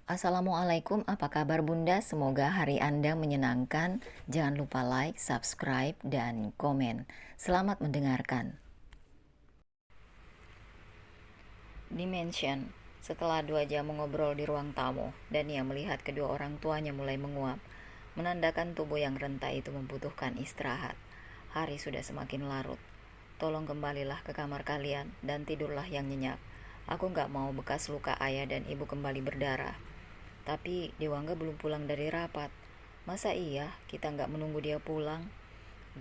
Assalamualaikum, apa kabar Bunda? Semoga hari Anda menyenangkan. Jangan lupa like, subscribe, dan komen. Selamat mendengarkan. Dimension. Setelah 2 jam mengobrol di ruang tamu, Dania melihat kedua orang tuanya mulai menguap, menandakan tubuh yang renta itu membutuhkan istirahat. Hari sudah semakin larut. Tolong kembalilah ke kamar kalian dan tidurlah yang nyenyak. Aku gak mau bekas luka ayah dan ibu kembali berdarah. Tapi Dewangga belum pulang dari rapat. Masa iya kita nggak menunggu dia pulang?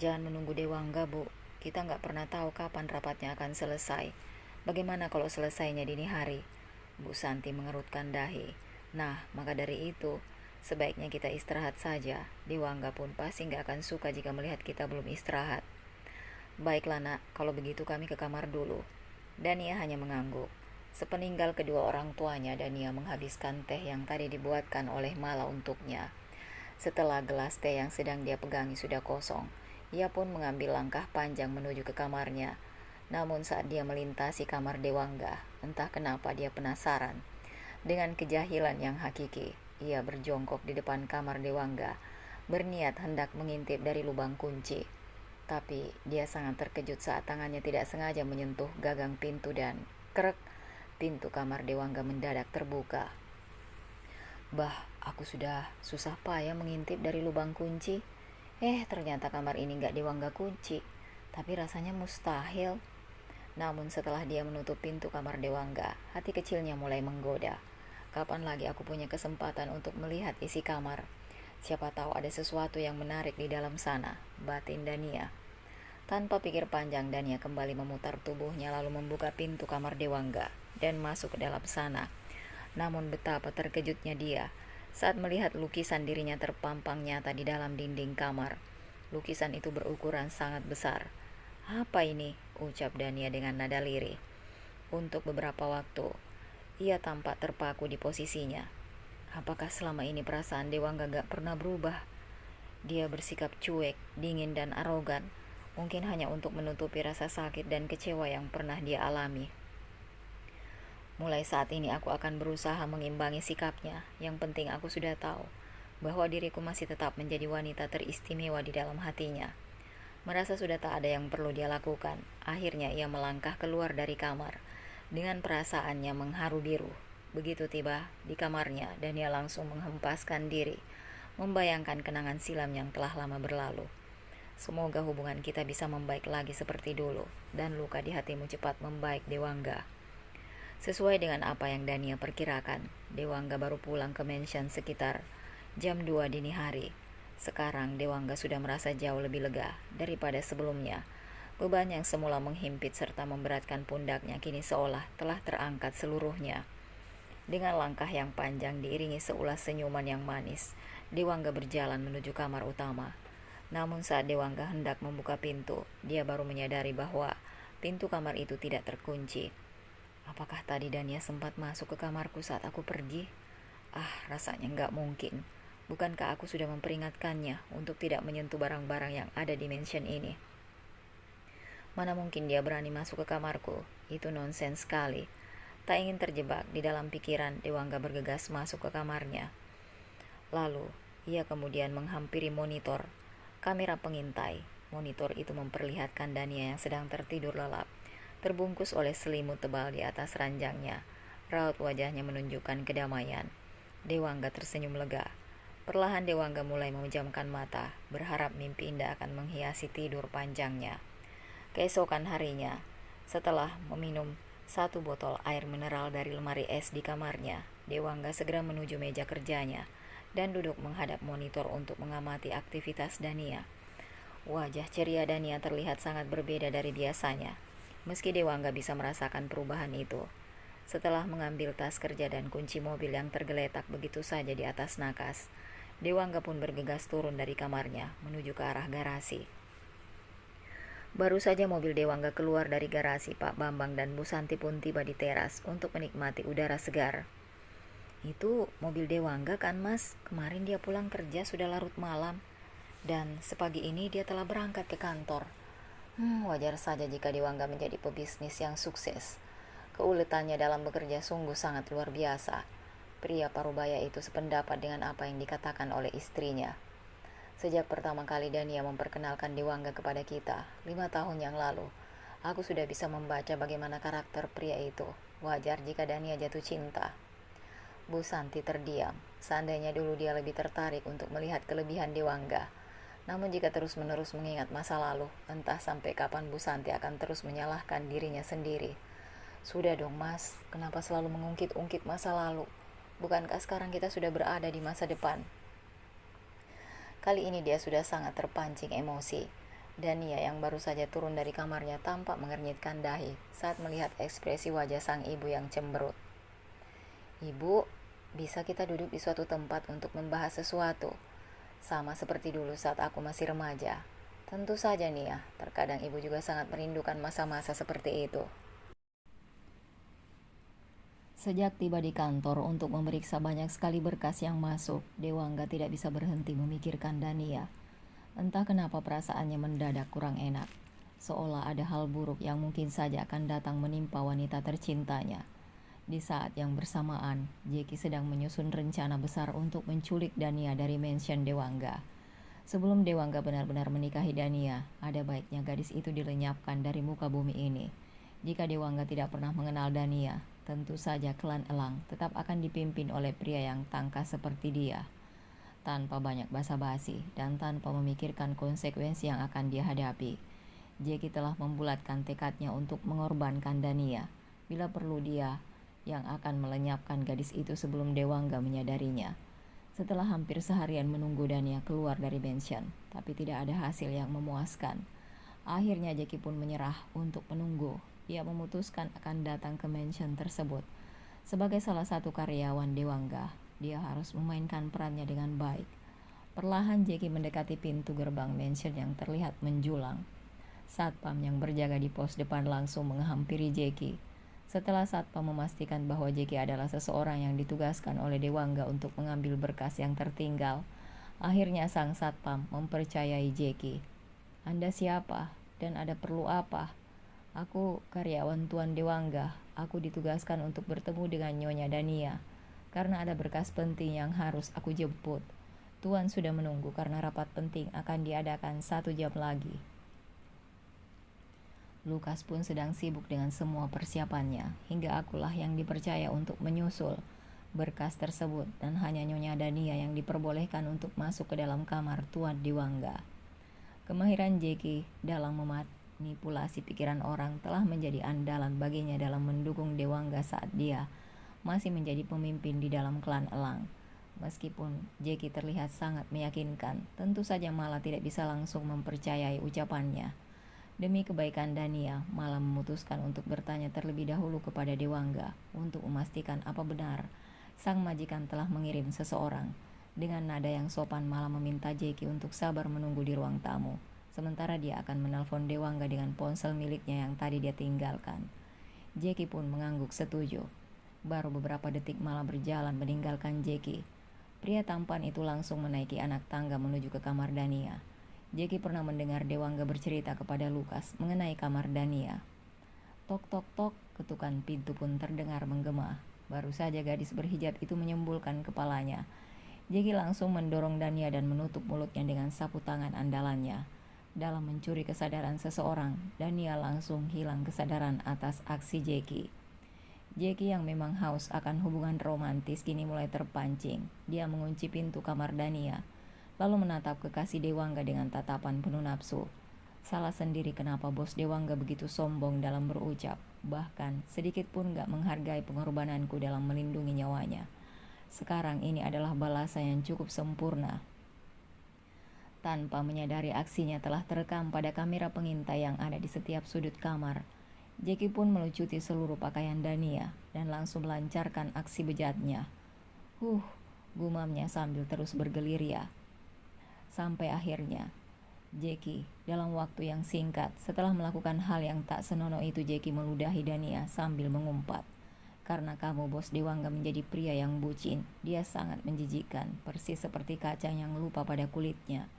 Jangan menunggu Dewangga, Bu. Kita nggak pernah tahu kapan rapatnya akan selesai. Bagaimana kalau selesainya dini hari? Bu Santi mengerutkan dahi. Nah, maka dari itu, sebaiknya kita istirahat saja. Dewangga pun pasti nggak akan suka jika melihat kita belum istirahat. Baiklah nak, kalau begitu kami ke kamar dulu. Dania hanya mengangguk. Sepeninggal kedua orang tuanya, Dania menghabiskan teh yang tadi dibuatkan oleh Mala untuknya. Setelah gelas teh yang sedang dia pegangi sudah kosong, ia pun mengambil langkah panjang menuju ke kamarnya. Namun saat dia melintasi kamar Dewangga, entah kenapa dia penasaran. Dengan kejahilan yang hakiki, ia berjongkok di depan kamar Dewangga, berniat hendak mengintip dari lubang kunci. Tapi dia sangat terkejut saat tangannya tidak sengaja menyentuh gagang pintu dan krek, pintu kamar Dewangga mendadak terbuka. Bah, aku sudah susah payah mengintip dari lubang kunci. Ternyata kamar ini gak Dewangga kunci. Tapi rasanya mustahil. Namun setelah dia menutup pintu kamar Dewangga, hati kecilnya mulai menggoda. Kapan lagi aku punya kesempatan untuk melihat isi kamar? Siapa tahu ada sesuatu yang menarik di dalam sana, batin Dania. Tanpa pikir panjang, Dania kembali memutar tubuhnya lalu membuka pintu kamar Dewangga dan masuk ke dalam sana. Namun betapa terkejutnya dia saat melihat lukisan dirinya terpampang nyata di dalam dinding kamar. Lukisan itu berukuran sangat besar. Apa ini? Ucap Dania dengan nada lirih. Untuk beberapa waktu, ia tampak terpaku di posisinya. Apakah selama ini perasaan Dewangga gak pernah berubah? Dia bersikap cuek, dingin, dan arogan. Mungkin hanya untuk menutupi rasa sakit dan kecewa yang pernah dia alami. Mulai saat ini aku akan berusaha mengimbangi sikapnya. Yang penting aku sudah tahu bahwa diriku masih tetap menjadi wanita teristimewa di dalam hatinya. Merasa sudah tak ada yang perlu dia lakukan, akhirnya ia melangkah keluar dari kamar dengan perasaannya mengharu biru. Begitu tiba di kamarnya, dan ia langsung menghempaskan diri, membayangkan kenangan silam yang telah lama berlalu. Semoga hubungan kita bisa membaik lagi seperti dulu, dan luka di hatimu cepat membaik, Dewangga. Sesuai dengan apa yang Dania perkirakan, Dewangga baru pulang ke mansion sekitar jam 2 dini hari. Sekarang Dewangga sudah merasa jauh lebih lega daripada sebelumnya. Beban yang semula menghimpit serta memberatkan pundaknya kini seolah telah terangkat seluruhnya. Dengan langkah yang panjang diiringi seulas senyuman yang manis, Dewangga berjalan menuju kamar utama. Namun saat Dewangga hendak membuka pintu, dia baru menyadari bahwa pintu kamar itu tidak terkunci. Apakah tadi Dania sempat masuk ke kamarku saat aku pergi? Rasanya nggak mungkin. Bukankah aku sudah memperingatkannya untuk tidak menyentuh barang-barang yang ada di mansion ini? Mana mungkin dia berani masuk ke kamarku? Itu nonsens sekali. Tak ingin terjebak di dalam pikiran, Dewangga bergegas masuk ke kamarnya. Lalu, ia kemudian menghampiri monitor, kamera pengintai. Monitor itu memperlihatkan Dania yang sedang tertidur lelap, terbungkus oleh selimut tebal di atas ranjangnya. Raut wajahnya menunjukkan kedamaian. Dewangga tersenyum lega. Perlahan Dewangga mulai memejamkan mata, berharap mimpi indah akan menghiasi tidur panjangnya. Keesokan harinya, setelah meminum 1 botol air mineral dari lemari es di kamarnya, Dewangga segera menuju meja kerjanya dan duduk menghadap monitor untuk mengamati aktivitas Dania. Wajah ceria Dania terlihat sangat berbeda dari biasanya. Meski Dewangga bisa merasakan perubahan itu, setelah mengambil tas kerja dan kunci mobil yang tergeletak begitu saja di atas nakas, Dewangga pun bergegas turun dari kamarnya menuju ke arah garasi. Baru saja mobil Dewangga keluar dari garasi, Pak Bambang dan Bu Santi pun tiba di teras untuk menikmati udara segar. Itu mobil Dewangga kan, Mas? Kemarin dia pulang kerja sudah larut malam, dan sepagi ini dia telah berangkat ke kantor. Wajar saja jika Dewangga menjadi pebisnis yang sukses. Keuletannya dalam bekerja sungguh sangat luar biasa. Pria parubaya itu sependapat dengan apa yang dikatakan oleh istrinya. Sejak pertama kali Dania memperkenalkan Dewangga kepada kita, 5 tahun yang lalu, aku sudah bisa membaca bagaimana karakter pria itu. Wajar jika Dania jatuh cinta. Bu Santi terdiam. Seandainya dulu dia lebih tertarik untuk melihat kelebihan Dewangga. Namun jika terus-menerus mengingat masa lalu, entah sampai kapan Bu Santi akan terus menyalahkan dirinya sendiri. Sudah dong mas, kenapa selalu mengungkit-ungkit masa lalu? Bukankah sekarang kita sudah berada di masa depan? Kali ini dia sudah sangat terpancing emosi. Dania yang baru saja turun dari kamarnya tampak mengernyitkan dahi saat melihat ekspresi wajah sang ibu yang cemberut. Ibu, bisa kita duduk di suatu tempat untuk membahas sesuatu? Sama seperti dulu saat aku masih remaja. Tentu saja Nia, terkadang ibu juga sangat merindukan masa-masa seperti itu. Sejak tiba di kantor untuk memeriksa banyak sekali berkas yang masuk, Dewangga tidak bisa berhenti memikirkan Dania. Entah kenapa perasaannya mendadak kurang enak, seolah ada hal buruk yang mungkin saja akan datang menimpa wanita tercintanya. Di saat yang bersamaan, Jeki sedang menyusun rencana besar untuk menculik Dania dari mansion Dewangga. Sebelum Dewangga benar-benar menikahi Dania, ada baiknya gadis itu dilenyapkan dari muka bumi ini. Jika Dewangga tidak pernah mengenal Dania, tentu saja klan Elang tetap akan dipimpin oleh pria yang tangkas seperti dia. Tanpa banyak basa-basi dan tanpa memikirkan konsekuensi yang akan dia hadapi, Jeki telah membulatkan tekadnya untuk mengorbankan Dania. Bila perlu dia yang akan melenyapkan gadis itu sebelum Dewangga menyadarinya. Setelah hampir seharian menunggu Dania keluar dari mansion, tapi tidak ada hasil yang memuaskan. Akhirnya Jeki pun menyerah untuk menunggu. Ia memutuskan akan datang ke mansion tersebut. Sebagai salah satu karyawan Dewangga, dia harus memainkan perannya dengan baik. Perlahan Jeki mendekati pintu gerbang mansion yang terlihat menjulang. Satpam yang berjaga di pos depan langsung menghampiri Jeki. Setelah Satpam memastikan bahwa Jeki adalah seseorang yang ditugaskan oleh Dewangga untuk mengambil berkas yang tertinggal, akhirnya sang Satpam mempercayai Jeki. Anda siapa? Dan ada perlu apa? Aku karyawan Tuan Dewangga. Aku ditugaskan untuk bertemu dengan Nyonya Dania, karena ada berkas penting yang harus aku jemput. Tuan sudah menunggu karena rapat penting akan diadakan 1 jam lagi. Lukas pun sedang sibuk dengan semua persiapannya, hingga akulah yang dipercaya untuk menyusul berkas tersebut dan hanya Nyonya Dania yang diperbolehkan untuk masuk ke dalam kamar Tuan Dewangga. Kemahiran Jeki dalam memanipulasi pikiran orang telah menjadi andalan baginya dalam mendukung Dewangga saat dia masih menjadi pemimpin di dalam klan Elang. Meskipun Jeki terlihat sangat meyakinkan, tentu saja Mala tidak bisa langsung mempercayai ucapannya. Demi kebaikan Dania, Mala memutuskan untuk bertanya terlebih dahulu kepada Dewangga untuk memastikan apa benar sang majikan telah mengirim seseorang. Dengan nada yang sopan, Mala meminta Jeki untuk sabar menunggu di ruang tamu, sementara dia akan menelpon Dewangga dengan ponsel miliknya yang tadi dia tinggalkan. Jeki pun mengangguk setuju. Baru beberapa detik Mala berjalan meninggalkan Jeki. Pria tampan itu langsung menaiki anak tangga menuju ke kamar Dania. Jeki pernah mendengar Dewangga bercerita kepada Lukas mengenai kamar Dania. Tok tok tok, ketukan pintu pun terdengar menggema. Baru saja gadis berhijab itu menyembulkan kepalanya. Jeki langsung mendorong Dania dan menutup mulutnya dengan sapu tangan andalannya. Dalam mencuri kesadaran seseorang, Dania langsung hilang kesadaran atas aksi Jeki. Jeki yang memang haus akan hubungan romantis kini mulai terpancing. Dia mengunci pintu kamar Dania, lalu menatap kekasih Dewangga dengan tatapan penuh nafsu. Salah sendiri kenapa bos Dewangga begitu sombong dalam berucap, bahkan sedikit pun gak menghargai pengorbananku dalam melindungi nyawanya. Sekarang ini adalah balasan yang cukup sempurna. Tanpa menyadari aksinya telah terekam pada kamera pengintai yang ada di setiap sudut kamar. Jeki pun melucuti seluruh pakaian Dania dan langsung melancarkan aksi bejatnya. Gumamnya sambil terus bergerilya. Sampai akhirnya, Jeki dalam waktu yang singkat setelah melakukan hal yang tak senonoh itu, Jeki meludahi Dania sambil mengumpat. Karena kamu bos Dewangga menjadi pria yang bucin, dia sangat menjijikkan, persis seperti kacang yang lupa pada kulitnya.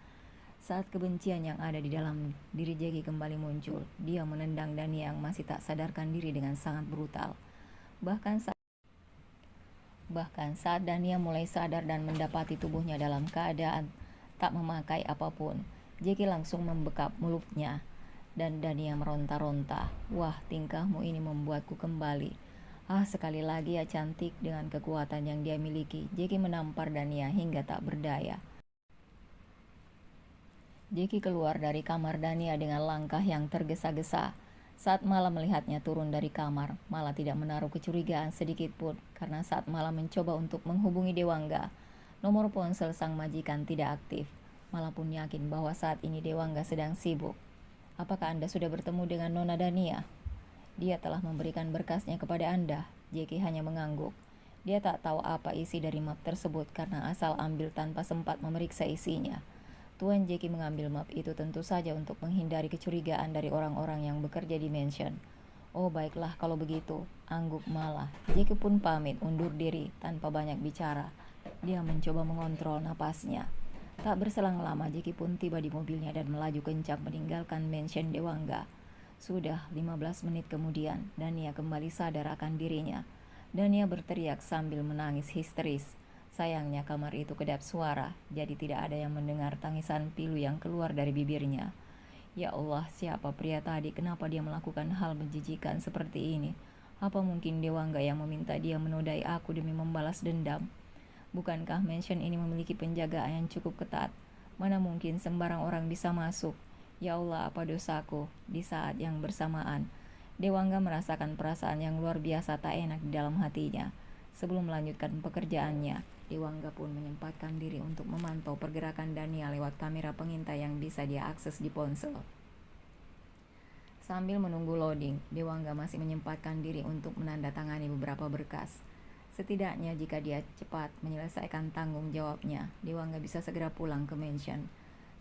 Saat kebencian yang ada di dalam diri Jeki kembali muncul, dia menendang Dania yang masih tak sadarkan diri dengan sangat brutal. Bahkan saat Bahkan saat Dania mulai sadar dan mendapati tubuhnya dalam keadaan tak memakai apapun, Jeki langsung membekap mulutnya dan Dania meronta-ronta. Wah, tingkahmu ini membuatku kembali. Ah, sekali lagi ya cantik. Dengan kekuatan yang dia miliki, Jeki menampar Dania hingga tak berdaya. Jeki keluar dari kamar Dania dengan langkah yang tergesa-gesa. Saat Malam melihatnya turun dari kamar, Malah tidak menaruh kecurigaan sedikit pun karena saat Malah mencoba untuk menghubungi Dewangga, nomor ponsel sang majikan tidak aktif. Malah pun yakin bahwa saat ini Dewangga sedang sibuk. Apakah Anda sudah bertemu dengan Nona Dania? Dia telah memberikan berkasnya kepada Anda. Jeki hanya mengangguk. Dia tak tahu apa isi dari map tersebut karena asal ambil tanpa sempat memeriksa isinya. Tuan Jeki mengambil map itu tentu saja untuk menghindari kecurigaan dari orang-orang yang bekerja di mansion. Oh baiklah kalau begitu, angguk Malah. Jeki pun pamit undur diri tanpa banyak bicara. Dia mencoba mengontrol napasnya. Tak berselang lama Jeki pun tiba di mobilnya dan melaju kencang meninggalkan mansion Dewangga. Sudah 15 menit kemudian, Dania kembali sadar akan dirinya. Dania berteriak sambil menangis histeris. Sayangnya kamar itu kedap suara, jadi tidak ada yang mendengar tangisan pilu yang keluar dari bibirnya. Ya Allah, siapa pria tadi? Kenapa dia melakukan hal menjijikan seperti ini? Apa mungkin Dewangga yang meminta dia menodai aku demi membalas dendam? Bukankah mansion ini memiliki penjagaan yang cukup ketat? Mana mungkin sembarang orang bisa masuk? Ya Allah, apa dosaku? Di saat yang bersamaan, Dewangga merasakan perasaan yang luar biasa tak enak di dalam hatinya. Sebelum melanjutkan pekerjaannya, Dewangga pun menyempatkan diri untuk memantau pergerakan Dania lewat kamera pengintai yang bisa dia akses di ponsel. Sambil menunggu loading, Dewangga masih menyempatkan diri untuk menandatangani beberapa berkas. Setidaknya jika dia cepat menyelesaikan tanggung jawabnya, Dewangga bisa segera pulang ke mansion.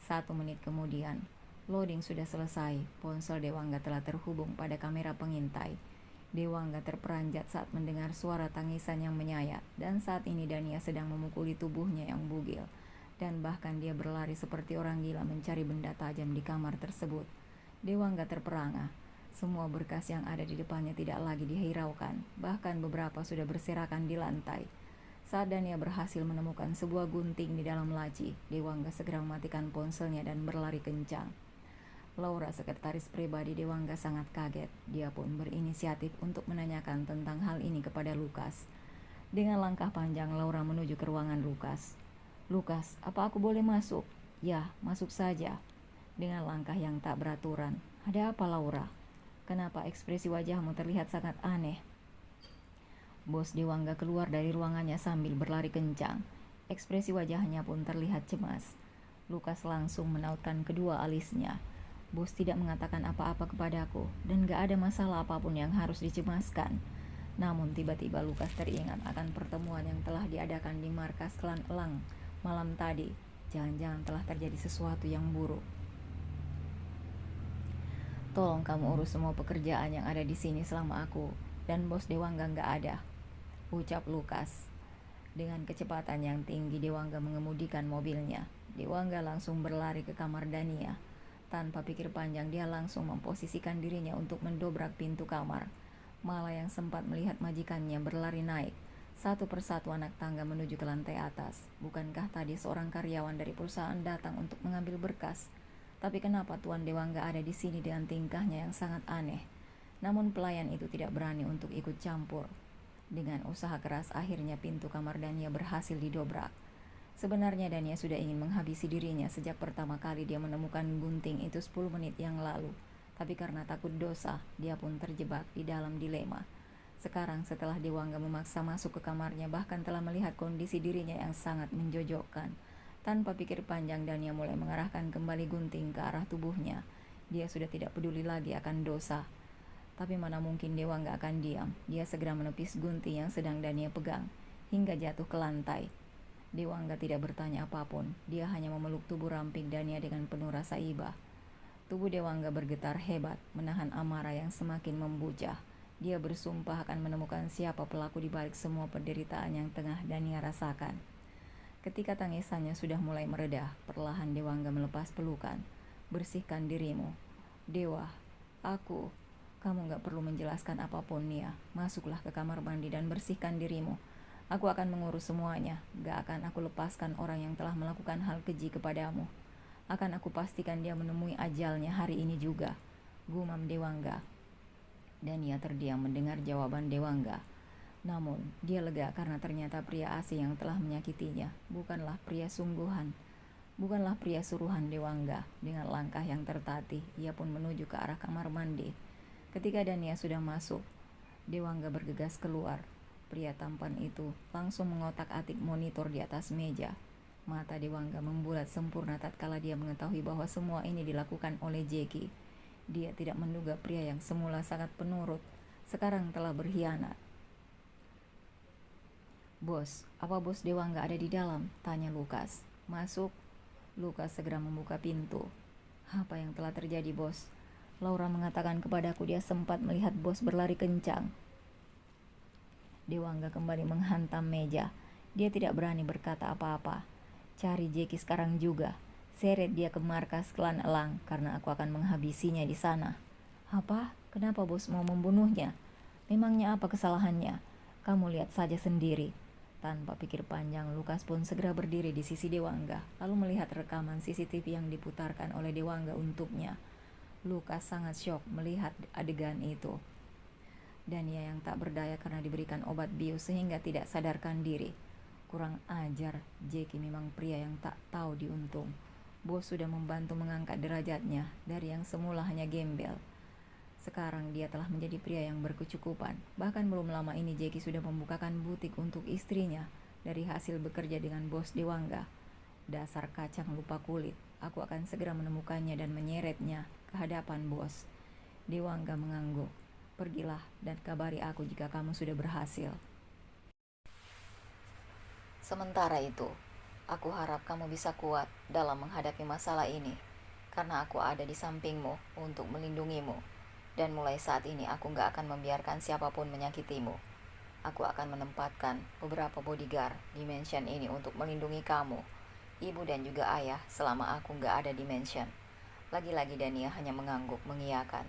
1 menit kemudian, loading sudah selesai. Ponsel Dewangga telah terhubung pada kamera pengintai. Dewangga terperanjat saat mendengar suara tangisan yang menyayat, dan saat ini Dania sedang memukuli tubuhnya yang bugil, dan bahkan dia berlari seperti orang gila mencari benda tajam di kamar tersebut. Dewangga terperangah. Semua berkas yang ada di depannya tidak lagi dihiraukan, bahkan beberapa sudah berserakan di lantai. Saat Dania berhasil menemukan sebuah gunting di dalam laci, Dewangga segera mematikan ponselnya dan berlari kencang. Laura, sekretaris pribadi Dewangga, sangat kaget. Dia pun berinisiatif untuk menanyakan tentang hal ini kepada Lukas. Dengan langkah panjang, Laura menuju ke ruangan Lukas. Lukas, apa aku boleh masuk? Ya, masuk saja. Dengan langkah yang tak beraturan. Ada apa, Laura? Kenapa ekspresi wajahmu terlihat sangat aneh? Bos Dewangga keluar dari ruangannya sambil berlari kencang. Ekspresi wajahnya pun terlihat cemas. Lukas langsung menautkan kedua alisnya. Bos tidak mengatakan apa-apa kepadaku, dan gak ada masalah apapun yang harus dicemaskan. Namun tiba-tiba Lukas teringat akan pertemuan yang telah diadakan di markas klan Elang malam tadi. Jangan-jangan telah terjadi sesuatu yang buruk. Tolong kamu urus semua pekerjaan yang ada di sini selama aku dan bos Dewangga gak ada, ucap Lukas. Dengan kecepatan yang tinggi, Dewangga mengemudikan mobilnya. Dewangga langsung berlari ke kamar Dania. Tanpa pikir panjang, dia langsung memposisikan dirinya untuk mendobrak pintu kamar. Malah yang sempat melihat majikannya berlari naik. Satu persatu anak tangga menuju ke lantai atas. Bukankah tadi seorang karyawan dari perusahaan datang untuk mengambil berkas? Tapi kenapa Tuan Dewangga ada di sini dengan tingkahnya yang sangat aneh? Namun pelayan itu tidak berani untuk ikut campur. Dengan usaha keras, akhirnya pintu kamar Dania berhasil didobrak. Sebenarnya Dania sudah ingin menghabisi dirinya sejak pertama kali dia menemukan gunting itu 10 menit yang lalu. Tapi karena takut dosa, dia pun terjebak di dalam dilema. Sekarang setelah Dewangga memaksa masuk ke kamarnya, bahkan telah melihat kondisi dirinya yang sangat menjojokkan. Tanpa pikir panjang, Dania mulai mengarahkan kembali gunting ke arah tubuhnya. Dia sudah tidak peduli lagi akan dosa. Tapi mana mungkin Dewangga akan diam. Dia segera menepis gunting yang sedang Dania pegang, hingga jatuh ke lantai. Dewangga tidak bertanya apapun. Dia hanya memeluk tubuh ramping Dania dengan penuh rasa iba. Tubuh Dewangga bergetar hebat, menahan amarah yang semakin membujah. Dia bersumpah akan menemukan siapa pelaku di balik semua penderitaan yang tengah Dania rasakan. Ketika tangisannya sudah mulai mereda, perlahan Dewangga melepas pelukan. Bersihkan dirimu. Dewa, kamu gak perlu menjelaskan apapun, Nia. Masuklah ke kamar mandi dan bersihkan dirimu. Aku akan mengurus semuanya. Gak akan aku lepaskan orang yang telah melakukan hal keji kepadamu. Akan aku pastikan dia menemui ajalnya hari ini juga, gumam Dewangga. Dan ia terdiam mendengar jawaban Dewangga. Namun, dia lega karena ternyata pria asing yang telah menyakitinya bukanlah pria sungguhan. Bukanlah pria suruhan Dewangga. Dengan langkah yang tertatih, ia pun menuju ke arah kamar mandi. Ketika Dania sudah masuk, Dewangga bergegas keluar. Pria tampan itu langsung mengotak-atik monitor di atas meja. Mata Dewangga membulat sempurna tatkala dia mengetahui bahwa semua ini dilakukan oleh Jeki. Dia tidak menduga pria yang semula sangat penurut, sekarang telah berkhianat. "Bos, apa bos Dewangga ada di dalam?" tanya Lukas. "Masuk." Lukas segera membuka pintu. "Apa yang telah terjadi, bos?" Laura mengatakan kepadaku dia sempat melihat bos berlari kencang. Dewangga kembali menghantam meja. Dia tidak berani berkata apa-apa. "Cari Jeki sekarang juga. Seret dia ke markas klan Elang karena aku akan menghabisinya di sana." "Apa? Kenapa bos mau membunuhnya? Memangnya apa kesalahannya? Kamu lihat saja sendiri." Tanpa pikir panjang, Lukas pun segera berdiri di sisi Dewangga, lalu melihat rekaman CCTV yang diputarkan oleh Dewangga untuknya. Lukas sangat syok melihat adegan itu. Dania yang tak berdaya karena diberikan obat bius sehingga tidak sadarkan diri. Kurang ajar, Jeki memang pria yang tak tahu diuntung. Bos sudah membantu mengangkat derajatnya dari yang semula hanya gembel. Sekarang dia telah menjadi pria yang berkecukupan. Bahkan belum lama ini Jeki sudah membukakan butik untuk istrinya dari hasil bekerja dengan bos Dewangga. Dasar kacang lupa kulit. Aku akan segera menemukannya dan menyeretnya ke hadapan bos. Dewangga mengangguk. "Pergilah dan kabari aku jika kamu sudah berhasil. Sementara itu, aku harap kamu bisa kuat dalam menghadapi masalah ini, karena aku ada di sampingmu untuk melindungimu. Dan mulai saat ini aku gak akan membiarkan siapapun menyakitimu. Aku akan menempatkan beberapa bodyguard di mansion ini untuk melindungi kamu, ibu dan juga ayah selama aku gak ada di mansion." Lagi-lagi Dania hanya mengangguk mengiyakan.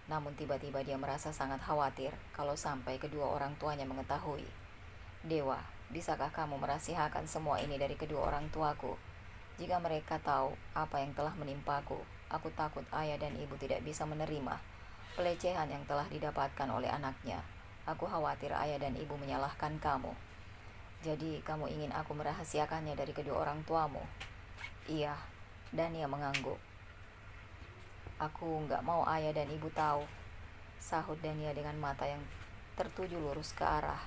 Namun tiba-tiba dia merasa sangat khawatir kalau sampai kedua orang tuanya mengetahui. "Dewa, bisakah kamu merahasiakan semua ini dari kedua orang tuaku? Jika mereka tahu apa yang telah menimpaku, aku takut ayah dan ibu tidak bisa menerima pelecehan yang telah didapatkan oleh anaknya. Aku khawatir ayah dan ibu menyalahkan kamu. Jadi kamu ingin aku merahasiakannya dari kedua orang tuamu?" "Iya." Dania mengangguk. "Aku gak mau ayah dan ibu tahu," sahut Dania dengan mata yang tertuju lurus ke arah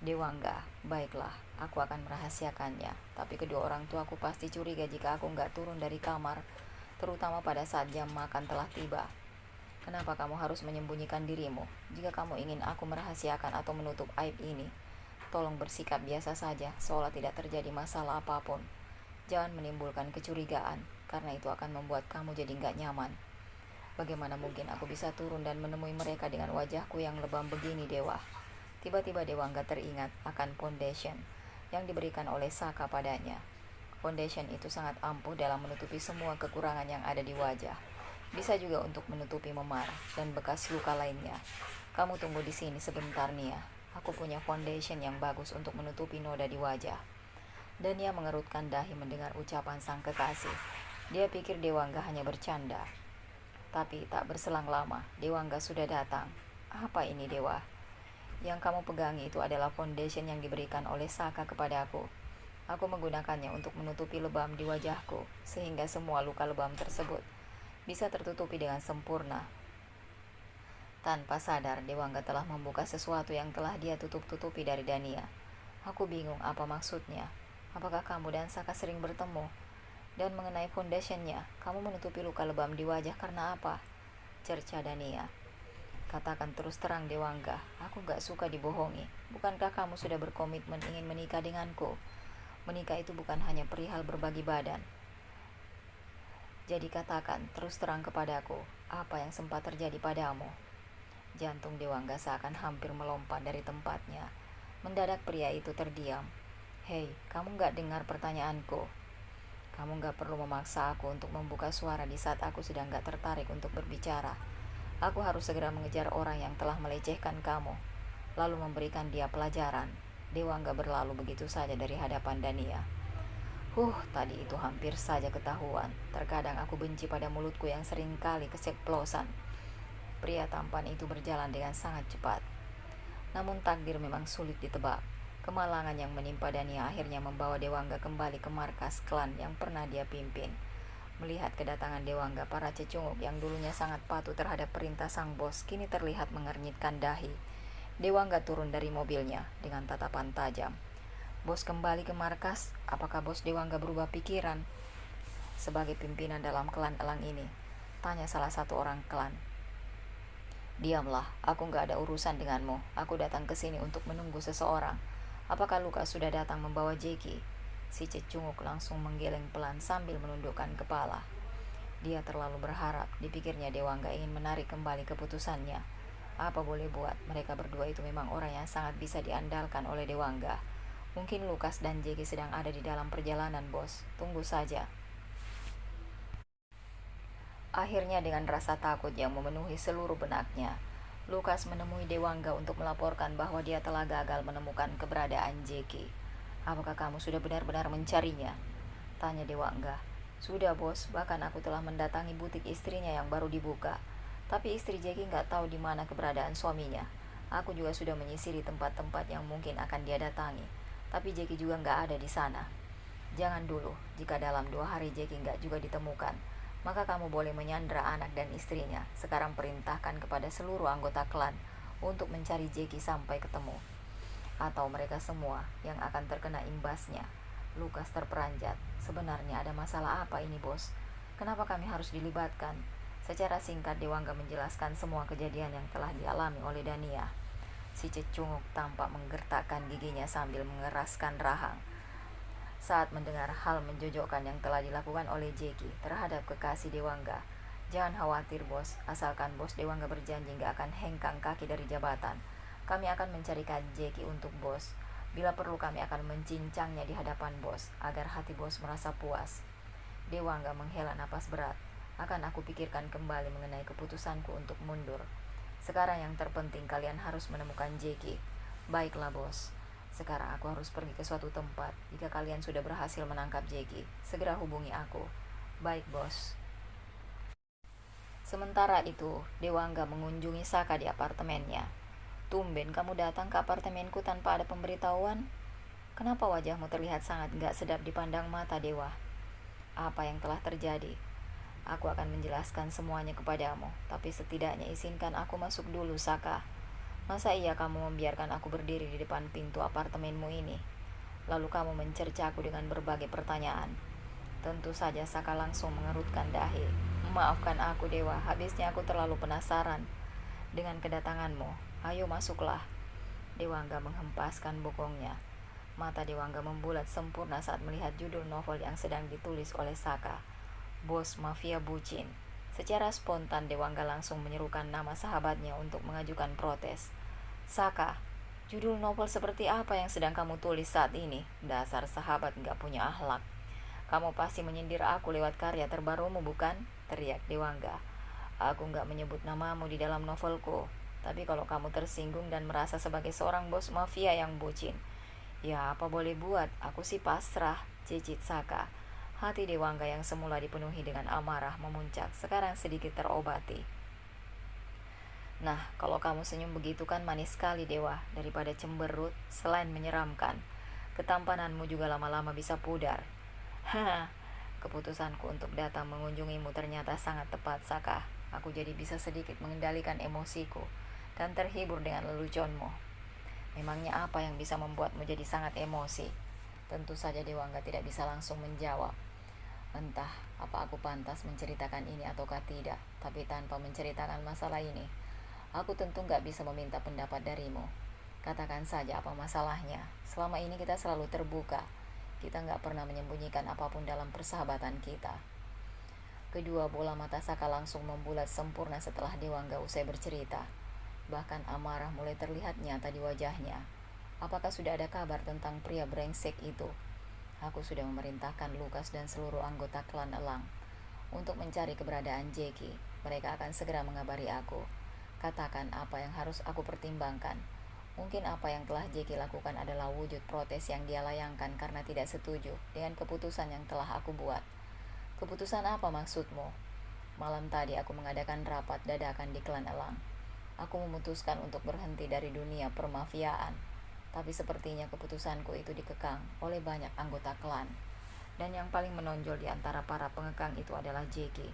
Dewangga. "Baiklah, aku akan merahasiakannya. Tapi kedua orang tuaku pasti curiga jika aku gak turun dari kamar, terutama pada saat jam makan telah tiba. Kenapa kamu harus menyembunyikan dirimu? Jika kamu ingin aku merahasiakan atau menutup aib ini, tolong bersikap biasa saja, seolah tidak terjadi masalah apapun. Jangan menimbulkan kecurigaan, karena itu akan membuat kamu jadi gak nyaman. Bagaimana mungkin aku bisa turun dan menemui mereka dengan wajahku yang lebam begini, Dewa?" Tiba-tiba Dewangga teringat akan foundation yang diberikan oleh Saka padanya. Foundation itu sangat ampuh dalam menutupi semua kekurangan yang ada di wajah. Bisa juga untuk menutupi memar dan bekas luka lainnya. "Kamu tunggu di sini sebentar, Nia. Aku punya foundation yang bagus untuk menutupi noda di wajah." Dania mengerutkan dahi mendengar ucapan sang kekasih. Dia pikir Dewangga hanya bercanda. Tapi tak berselang lama, Dewangga sudah datang. "Apa ini, Dewa?" "Yang kamu pegangi itu adalah foundation yang diberikan oleh Saka kepada aku. Aku menggunakannya untuk menutupi lebam di wajahku, sehingga semua luka lebam tersebut bisa tertutupi dengan sempurna." Tanpa sadar, Dewangga telah membuka sesuatu yang telah dia tutup-tutupi dari Dania. "Aku bingung apa maksudnya. Apakah kamu dan Saka sering bertemu? Dan mengenai foundationnya, kamu menutupi luka lebam di wajah karena apa?" cerca Dania. "Katakan terus terang, Dewangga, aku gak suka dibohongi. Bukankah kamu sudah berkomitmen ingin menikah denganku? Menikah itu bukan hanya perihal berbagi badan. Jadi katakan terus terang kepadaku, apa yang sempat terjadi padamu?" Jantung Dewangga seakan hampir melompat dari tempatnya. Mendadak pria itu terdiam. "Hei, kamu gak dengar pertanyaanku? Kamu gak perlu memaksa aku untuk membuka suara di saat aku sedang gak tertarik untuk berbicara. Aku harus segera mengejar orang yang telah melecehkan kamu, lalu memberikan dia pelajaran." Dewangga berlalu begitu saja dari hadapan Dania. Tadi itu hampir saja ketahuan. Terkadang aku benci pada mulutku yang sering kali keceplosan. Pria tampan itu berjalan dengan sangat cepat. Namun takdir memang sulit ditebak. Kemalangan yang menimpa Dania akhirnya membawa Dewangga kembali ke markas klan yang pernah dia pimpin. Melihat kedatangan Dewangga, para cecunguk yang dulunya sangat patuh terhadap perintah sang bos kini terlihat mengernyitkan dahi. Dewangga turun dari mobilnya dengan tatapan tajam. Bos kembali ke markas? Apakah bos Dewangga berubah pikiran? Sebagai pimpinan dalam klan elang ini, tanya salah satu orang klan. Diamlah, aku gak ada urusan denganmu. Aku datang ke sini untuk menunggu seseorang. Apakah Lukas sudah datang membawa Jeki? Si cecunguk langsung menggeleng pelan sambil menundukkan kepala. Dia terlalu berharap, dipikirnya Dewangga ingin menarik kembali keputusannya. Apa boleh buat, mereka berdua itu memang orang yang sangat bisa diandalkan oleh Dewangga. Mungkin Lukas dan Jeki sedang ada di dalam perjalanan, bos. Tunggu saja. Akhirnya dengan rasa takut yang memenuhi seluruh benaknya, Lukas menemui Dewangga untuk melaporkan bahwa dia telah gagal menemukan keberadaan Jeki. Apakah kamu sudah benar-benar mencarinya? Tanya Dewangga. Sudah bos, bahkan aku telah mendatangi butik istrinya yang baru dibuka. Tapi istri Jeki nggak tahu di mana keberadaan suaminya. Aku juga sudah menyisiri tempat-tempat yang mungkin akan dia datangi. Tapi Jeki juga nggak ada di sana. Jangan dulu, jika dalam 2 hari Jeki nggak juga ditemukan, maka kamu boleh menyandra anak dan istrinya. Sekarang perintahkan kepada seluruh anggota klan untuk mencari Jeki sampai ketemu. Atau mereka semua yang akan terkena imbasnya. Lukas terperanjat. Sebenarnya ada masalah apa ini, bos? Kenapa kami harus dilibatkan? Secara singkat Dewangga menjelaskan semua kejadian yang telah dialami oleh Dania. Si cecunguk tampak menggertakkan giginya sambil mengeraskan rahang saat mendengar hal menjojokkan yang telah dilakukan oleh Jeki terhadap kekasih Dewangga. Jangan khawatir bos, asalkan bos Dewangga berjanji gak akan hengkang kaki dari jabatan. Kami akan mencarikan Jeki untuk bos. Bila perlu kami akan mencincangnya di hadapan bos, agar hati bos merasa puas. Dewangga menghela napas berat. Akan aku pikirkan kembali mengenai keputusanku untuk mundur. Sekarang yang terpenting kalian harus menemukan Jeki. Baiklah bos. Sekarang aku harus pergi ke suatu tempat. Jika kalian sudah berhasil menangkap Jeki, segera hubungi aku. Baik bos. Sementara itu, Dewangga mengunjungi Saka di apartemennya. Tumben kamu datang ke apartemenku tanpa ada pemberitahuan? Kenapa wajahmu terlihat sangat gak sedap dipandang mata, Dewa? Apa yang telah terjadi? Aku akan menjelaskan semuanya kepadamu, tapi setidaknya izinkan aku masuk dulu, Saka. Masa iya kamu membiarkan aku berdiri di depan pintu apartemenmu ini? Lalu kamu mencerca aku dengan berbagai pertanyaan. Tentu saja Saka langsung mengerutkan dahi. Maafkan aku, Dewa, habisnya aku terlalu penasaran dengan kedatanganmu. Ayo masuklah. Dewangga menghempaskan bokongnya. Mata Dewangga membulat sempurna saat melihat judul novel yang sedang ditulis oleh Saka. Bos Mafia Bucin. Secara spontan Dewangga langsung menyerukan nama sahabatnya untuk mengajukan protes. Saka, judul novel seperti apa yang sedang kamu tulis saat ini? Dasar sahabat gak punya akhlak. Kamu pasti menyindir aku lewat karya terbarumu, bukan? Teriak Dewangga. Aku gak menyebut namamu di dalam novelku. Tapi kalau kamu tersinggung dan merasa sebagai seorang bos mafia yang bucin, ya apa boleh buat, aku sih pasrah, cicit Saka. Hati Dewangga yang semula dipenuhi dengan amarah memuncak, sekarang sedikit terobati. Nah, kalau kamu senyum begitu kan manis sekali, Dewa. Daripada cemberut, selain menyeramkan, ketampananmu juga lama-lama bisa pudar. Hah, keputusanku untuk datang mengunjungimu ternyata sangat tepat, Saka. Aku jadi bisa sedikit mengendalikan emosiku dan terhibur dengan leluconmu. Memangnya apa yang bisa membuatmu jadi sangat emosi? Tentu saja Dewangga tidak bisa langsung menjawab. Entah apa aku pantas menceritakan ini ataukah tidak, tapi tanpa menceritakan masalah ini, aku tentu gak bisa meminta pendapat darimu. Katakan saja apa masalahnya. Selama ini kita selalu terbuka. Kita gak pernah menyembunyikan apapun dalam persahabatan kita. Kedua bola mata Saka langsung membulat sempurna setelah Dewangga usai bercerita. Bahkan amarah mulai terlihat nyata di wajahnya. Apakah sudah ada kabar tentang pria brengsek itu? Aku sudah memerintahkan Lukas dan seluruh anggota klan Elang untuk mencari keberadaan Jeki. Mereka akan segera mengabari aku. Katakan apa yang harus aku pertimbangkan. Mungkin apa yang telah Jeki lakukan adalah wujud protes yang dia layangkan karena tidak setuju dengan keputusan yang telah aku buat. Keputusan apa maksudmu? Malam tadi aku mengadakan rapat dadakan di klan Elang. Aku memutuskan untuk berhenti dari dunia permafiaan. Tapi sepertinya keputusanku itu dikekang oleh banyak anggota klan. Dan yang paling menonjol di antara para pengekang itu adalah Jeki.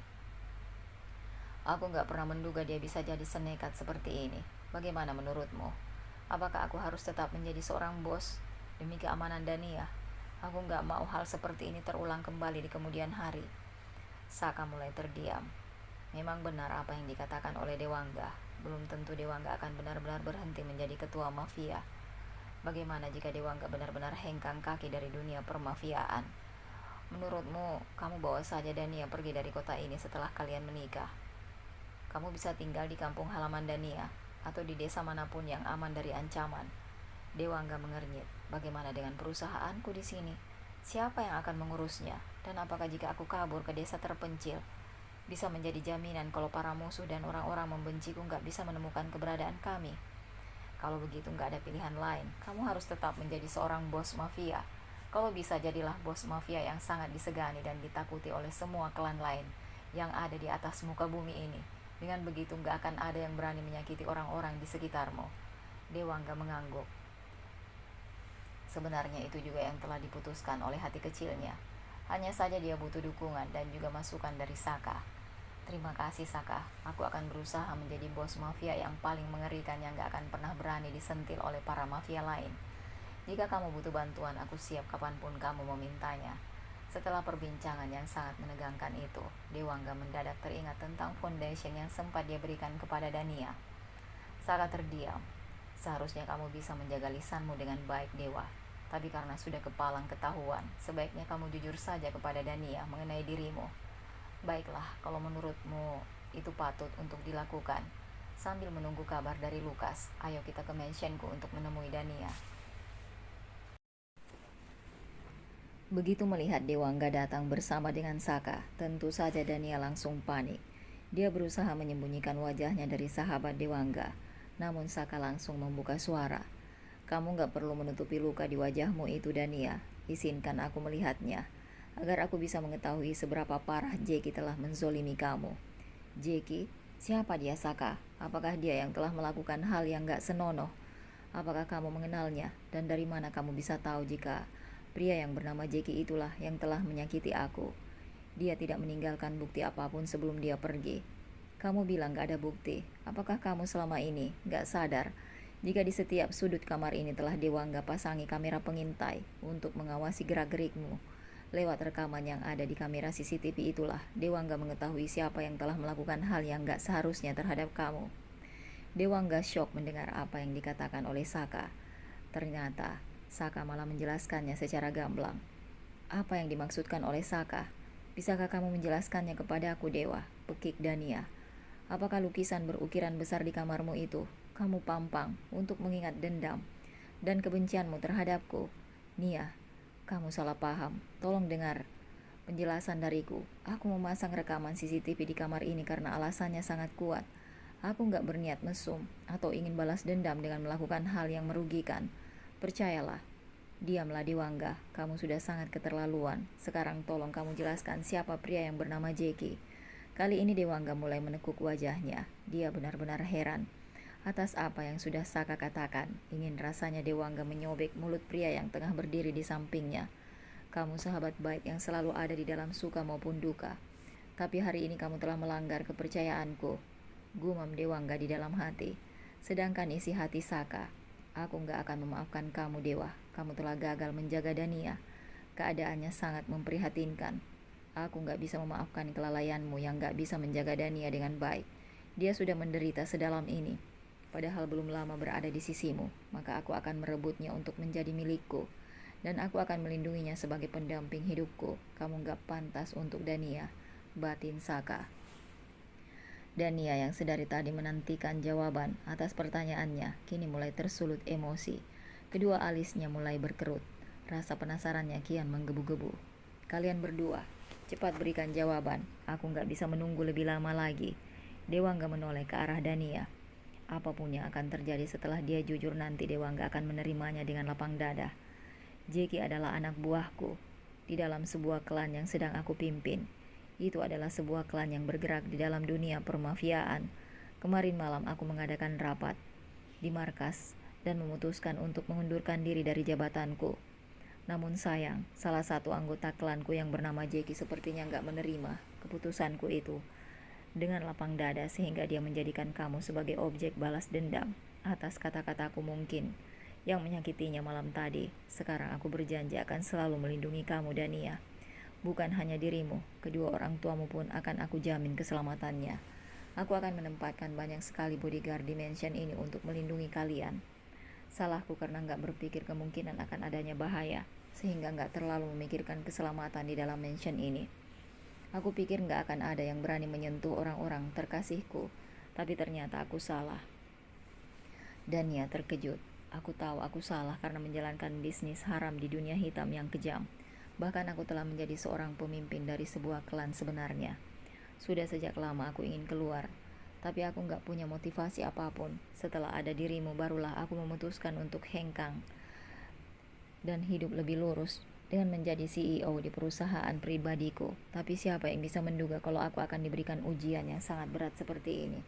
Aku gak pernah menduga dia bisa jadi senekat seperti ini. Bagaimana menurutmu? Apakah aku harus tetap menjadi seorang bos demi keamanan Dania? Aku gak mau hal seperti ini terulang kembali di kemudian hari. Saka mulai terdiam. Memang benar apa yang dikatakan oleh Dewangga. Belum tentu Dewangga akan benar-benar berhenti menjadi ketua mafia. Bagaimana jika Dewangga benar-benar hengkang kaki dari dunia permafiaan? Menurutmu, kamu bawa saja Dania pergi dari kota ini setelah kalian menikah. Kamu bisa tinggal di kampung halaman Dania atau di desa manapun yang aman dari ancaman. Dewangga mengernyit. Bagaimana dengan perusahaanku di sini? Siapa yang akan mengurusnya? Dan apakah jika aku kabur ke desa terpencil, bisa menjadi jaminan kalau para musuh dan orang-orang membenciku nggak bisa menemukan keberadaan kami? Kalau begitu nggak ada pilihan lain. Kamu harus tetap menjadi seorang bos mafia. Kalau bisa, jadilah bos mafia yang sangat disegani dan ditakuti oleh semua klan lain yang ada di atas muka bumi ini. Dengan begitu nggak akan ada yang berani menyakiti orang-orang di sekitarmu. Dewangga mengangguk. Sebenarnya itu juga yang telah diputuskan oleh hati kecilnya. Hanya saja dia butuh dukungan dan juga masukan dari Saka. Terima kasih Saka, aku akan berusaha menjadi bos mafia yang paling mengerikan yang gak akan pernah berani disentil oleh para mafia lain. Jika kamu butuh bantuan, aku siap kapanpun kamu memintanya. Setelah perbincangan yang sangat menegangkan itu, Dewangga mendadak teringat tentang foundation yang sempat dia berikan kepada Dania. Saka terdiam. Seharusnya kamu bisa menjaga lisanmu dengan baik, Dewa. Tapi karena sudah kepalang ketahuan, sebaiknya kamu jujur saja kepada Dania mengenai dirimu. Baiklah, kalau menurutmu itu patut untuk dilakukan. Sambil menunggu kabar dari Lukas, ayo kita ke mansionku untuk menemui Dania. Begitu melihat Dewangga datang bersama dengan Saka, tentu saja Dania langsung panik. Dia berusaha menyembunyikan wajahnya dari sahabat Dewangga, namun Saka langsung membuka suara. Kamu gak perlu menutupi luka di wajahmu itu, Dania. Izinkan aku melihatnya, agar aku bisa mengetahui seberapa parah Jeki telah menzolimi kamu. Jeki? Siapa dia, Saka? Apakah dia yang telah melakukan hal yang gak senonoh? Apakah kamu mengenalnya? Dan dari mana kamu bisa tahu jika pria yang bernama Jeki itulah yang telah menyakiti aku? Dia tidak meninggalkan bukti apapun sebelum dia pergi. Kamu bilang gak ada bukti. Apakah kamu selama ini gak sadar jika di setiap sudut kamar ini telah Dewangga pasangi kamera pengintai untuk mengawasi gerak-gerikmu? Lewat rekaman yang ada di kamera CCTV itulah Dewangga mengetahui siapa yang telah melakukan hal yang gak seharusnya terhadap kamu. Dewangga syok mendengar apa yang dikatakan oleh Saka. Ternyata Saka malah menjelaskannya secara gamblang. Apa yang dimaksudkan oleh Saka? Bisakah kamu menjelaskannya kepada aku, Dewa? Pekik Dania. Apakah lukisan berukiran besar di kamarmu itu kamu pampang untuk mengingat dendam dan kebencianmu terhadapku? Nia, kamu salah paham. Tolong dengar penjelasan dariku. Aku memasang rekaman CCTV di kamar ini karena alasannya sangat kuat. Aku gak berniat mesum atau ingin balas dendam dengan melakukan hal yang merugikan. Percayalah. Diamlah Dewangga, kamu sudah sangat keterlaluan. Sekarang tolong kamu jelaskan siapa pria yang bernama Jeki. Kali ini Dewangga mulai menekuk wajahnya. Dia benar-benar heran atas apa yang sudah Saka katakan. Ingin rasanya Dewangga menyobek mulut pria yang tengah berdiri di sampingnya. Kamu sahabat baik yang selalu ada di dalam suka maupun duka. Tapi hari ini kamu telah melanggar kepercayaanku. Gumam Dewangga di dalam hati. Sedangkan isi hati Saka, aku gak akan memaafkan kamu, Dewa. Kamu telah gagal menjaga Dania. Keadaannya sangat memprihatinkan. Aku gak bisa memaafkan kelalaianmu yang gak bisa menjaga Dania dengan baik. Dia sudah menderita sedalam ini. Padahal belum lama berada di sisimu. Maka aku akan merebutnya untuk menjadi milikku. Dan aku akan melindunginya sebagai pendamping hidupku. Kamu gak pantas untuk Dania. Batin Saka. Dania yang sedari tadi menantikan jawaban atas pertanyaannya, kini mulai tersulut emosi. Kedua alisnya mulai berkerut. Rasa penasarannya kian menggebu-gebu. Kalian berdua, cepat berikan jawaban. Aku gak bisa menunggu lebih lama lagi. Dewangga menoleh ke arah Dania. Apapun yang akan terjadi setelah dia jujur nanti, Dewa nggak akan menerimanya dengan lapang dada. Jeki adalah anak buahku di dalam sebuah klan yang sedang aku pimpin. Itu adalah sebuah klan yang bergerak di dalam dunia permafiaan. Kemarin malam aku mengadakan rapat di markas dan memutuskan untuk mengundurkan diri dari jabatanku. Namun sayang, salah satu anggota klanku yang bernama Jeki sepertinya nggak menerima keputusanku itu dengan lapang dada, sehingga dia menjadikan kamu sebagai objek balas dendam atas kata-kataku mungkin yang menyakitinya malam tadi. Sekarang aku berjanji akan selalu melindungi kamu, Dania. Bukan hanya dirimu, kedua orang tuamu pun akan aku jamin keselamatannya. Aku akan menempatkan banyak sekali bodyguard di mansion ini untuk melindungi kalian. Salahku karena nggak berpikir kemungkinan akan adanya bahaya, sehingga nggak terlalu memikirkan keselamatan di dalam mansion ini. Aku pikir nggak akan ada yang berani menyentuh orang-orang terkasihku, tapi ternyata aku salah. Dania terkejut. Aku tahu aku salah karena menjalankan bisnis haram di dunia hitam yang kejam. Bahkan aku telah menjadi seorang pemimpin dari sebuah klan sebenarnya. Sudah sejak lama aku ingin keluar, tapi aku nggak punya motivasi apapun. Setelah ada dirimu, barulah aku memutuskan untuk hengkang dan hidup lebih lurus dengan menjadi CEO di perusahaan pribadiku. Tapi siapa yang bisa menduga kalau aku akan diberikan ujian yang sangat berat seperti ini.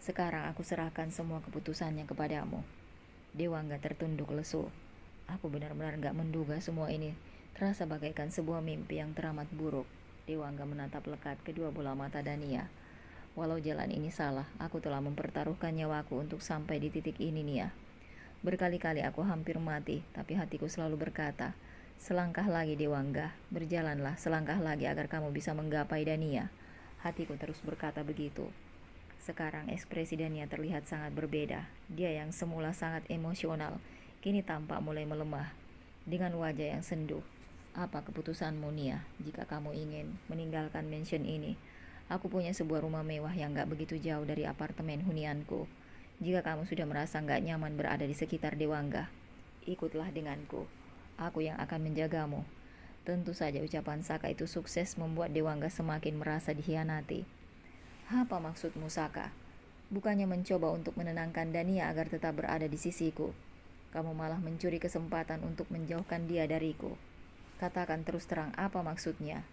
Sekarang aku serahkan semua keputusannya kepadamu. Dewa nggak tertunduk lesu. Aku benar-benar nggak menduga semua ini terasa bagaikan sebuah mimpi yang teramat buruk. Dewa nggak menatap lekat kedua bola mata Dania. Walau jalan ini salah, aku telah mempertaruhkan nyawaku untuk sampai di titik ini, Nia. Berkali-kali aku hampir mati, tapi hatiku selalu berkata, selangkah lagi Dewangga, berjalanlah selangkah lagi agar kamu bisa menggapai Dania. Hatiku terus berkata begitu. Sekarang ekspresi Dania terlihat sangat berbeda. Dia yang semula sangat emosional, kini tampak mulai melemah. Dengan wajah yang sendu. Apa keputusanmu, Nia, jika kamu ingin meninggalkan mansion ini? Aku punya sebuah rumah mewah yang gak begitu jauh dari apartemen hunianku. Jika kamu sudah merasa gak nyaman berada di sekitar Dewangga, ikutlah denganku. Aku yang akan menjagamu. Tentu saja ucapan Saka itu sukses membuat Dewangga semakin merasa dikhianati. Apa maksudmu, Saka? Bukannya mencoba untuk menenangkan Dania agar tetap berada di sisiku. Kamu malah mencuri kesempatan untuk menjauhkan dia dariku. Katakan terus terang apa maksudnya.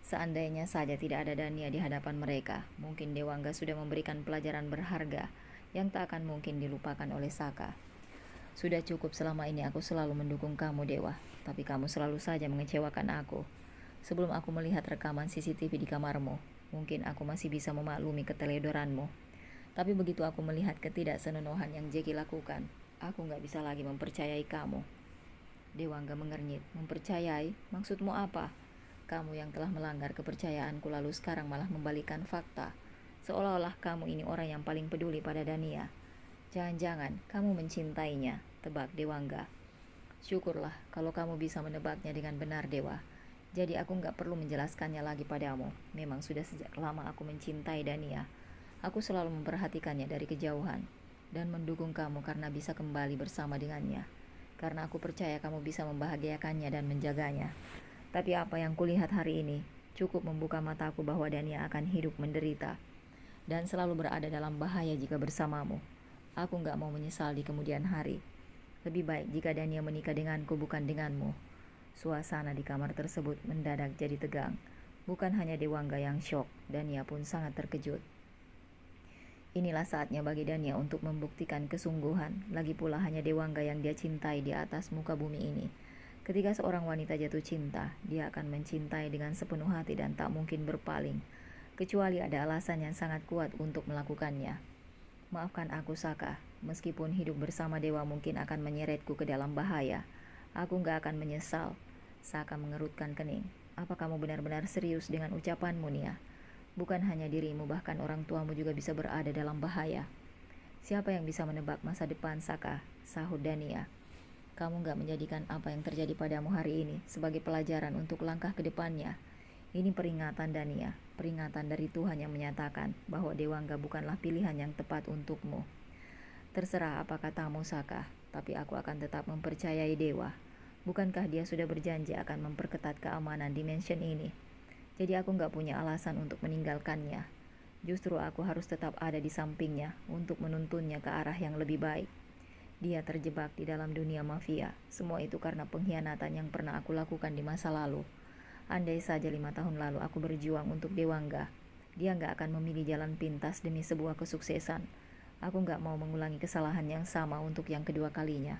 Seandainya saja tidak ada Dania di hadapan mereka, mungkin Dewangga sudah memberikan pelajaran berharga yang tak akan mungkin dilupakan oleh Saka. Sudah cukup selama ini aku selalu mendukung kamu, Dewa, tapi kamu selalu saja mengecewakan aku. Sebelum aku melihat rekaman CCTV di kamarmu, mungkin aku masih bisa memaklumi keteledoranmu. Tapi begitu aku melihat ketidaksenonohan yang Jeki lakukan, aku gak bisa lagi mempercayai kamu. Dewangga mengernyit. Mempercayai? Maksudmu apa? Kamu yang telah melanggar kepercayaanku lalu sekarang malah membalikan fakta. Seolah-olah kamu ini orang yang paling peduli pada Dania. Jangan-jangan kamu mencintainya, tebak Dewangga. Syukurlah kalau kamu bisa menebaknya dengan benar, Dewa. Jadi aku gak perlu menjelaskannya lagi padamu. Memang sudah sejak lama aku mencintai Dania. Aku selalu memperhatikannya dari kejauhan dan mendukung kamu karena bisa kembali bersama dengannya. Karena aku percaya kamu bisa membahagiakannya dan menjaganya. Tapi apa yang kulihat hari ini cukup membuka mataku bahwa Dania akan hidup menderita dan selalu berada dalam bahaya jika bersamamu. Aku gak mau menyesal di kemudian hari. Lebih baik jika Dania menikah denganku bukan denganmu. Suasana di kamar tersebut mendadak jadi tegang. Bukan hanya Dewangga yang syok, Dania pun sangat terkejut. Inilah saatnya bagi Dania untuk membuktikan kesungguhan. Lagi pula hanya Dewangga yang dia cintai di atas muka bumi ini. Ketika seorang wanita jatuh cinta, dia akan mencintai dengan sepenuh hati dan tak mungkin berpaling, kecuali ada alasan yang sangat kuat untuk melakukannya. Maafkan aku, Saka. Meskipun hidup bersama Dewa mungkin akan menyeretku ke dalam bahaya, aku gak akan menyesal. Saka mengerutkan kening. Apa kamu benar-benar serius dengan ucapanmu, Nia? Bukan hanya dirimu, bahkan orang tuamu juga bisa berada dalam bahaya. Siapa yang bisa menebak masa depan, Saka? Sahut Dania. Kamu gak menjadikan apa yang terjadi padamu hari ini sebagai pelajaran untuk langkah ke depannya. Ini peringatan, Dania. Peringatan dari Tuhan yang menyatakan bahwa Dewangga bukanlah pilihan yang tepat untukmu. Terserah apa katamu, Saka, tapi aku akan tetap mempercayai Dewa. Bukankah dia sudah berjanji akan memperketat keamanan di mansion ini? Jadi aku gak punya alasan untuk meninggalkannya. Justru aku harus tetap ada di sampingnya untuk menuntunnya ke arah yang lebih baik. Dia terjebak di dalam dunia mafia. Semua itu karena pengkhianatan yang pernah aku lakukan di masa lalu. Andai saja 5 tahun lalu aku berjuang untuk Dewangga, dia gak akan memilih jalan pintas demi sebuah kesuksesan. Aku gak mau mengulangi kesalahan yang sama untuk yang kedua kalinya.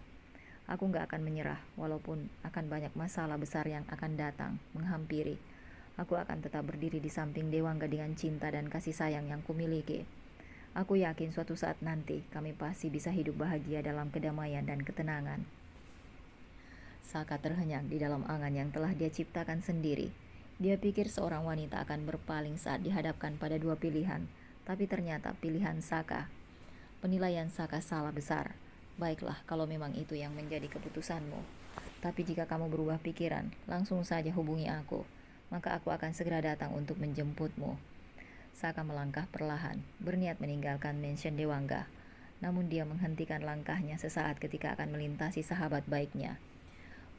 Aku gak akan menyerah, walaupun akan banyak masalah besar yang akan datang, menghampiri. Aku akan tetap berdiri di samping Dewangga dengan cinta dan kasih sayang yang kumiliki. Aku yakin suatu saat nanti kami pasti bisa hidup bahagia dalam kedamaian dan ketenangan. Saka terhenyak di dalam angan yang telah dia ciptakan sendiri. Dia pikir seorang wanita akan berpaling saat dihadapkan pada dua pilihan, tapi ternyata pilihan Saka. Penilaian Saka salah besar. Baiklah kalau memang itu yang menjadi keputusanmu. Tapi jika kamu berubah pikiran, langsung saja hubungi aku. Maka aku akan segera datang untuk menjemputmu. Saka melangkah perlahan, berniat meninggalkan mansion Dewangga. Namun dia menghentikan langkahnya sesaat ketika akan melintasi sahabat baiknya.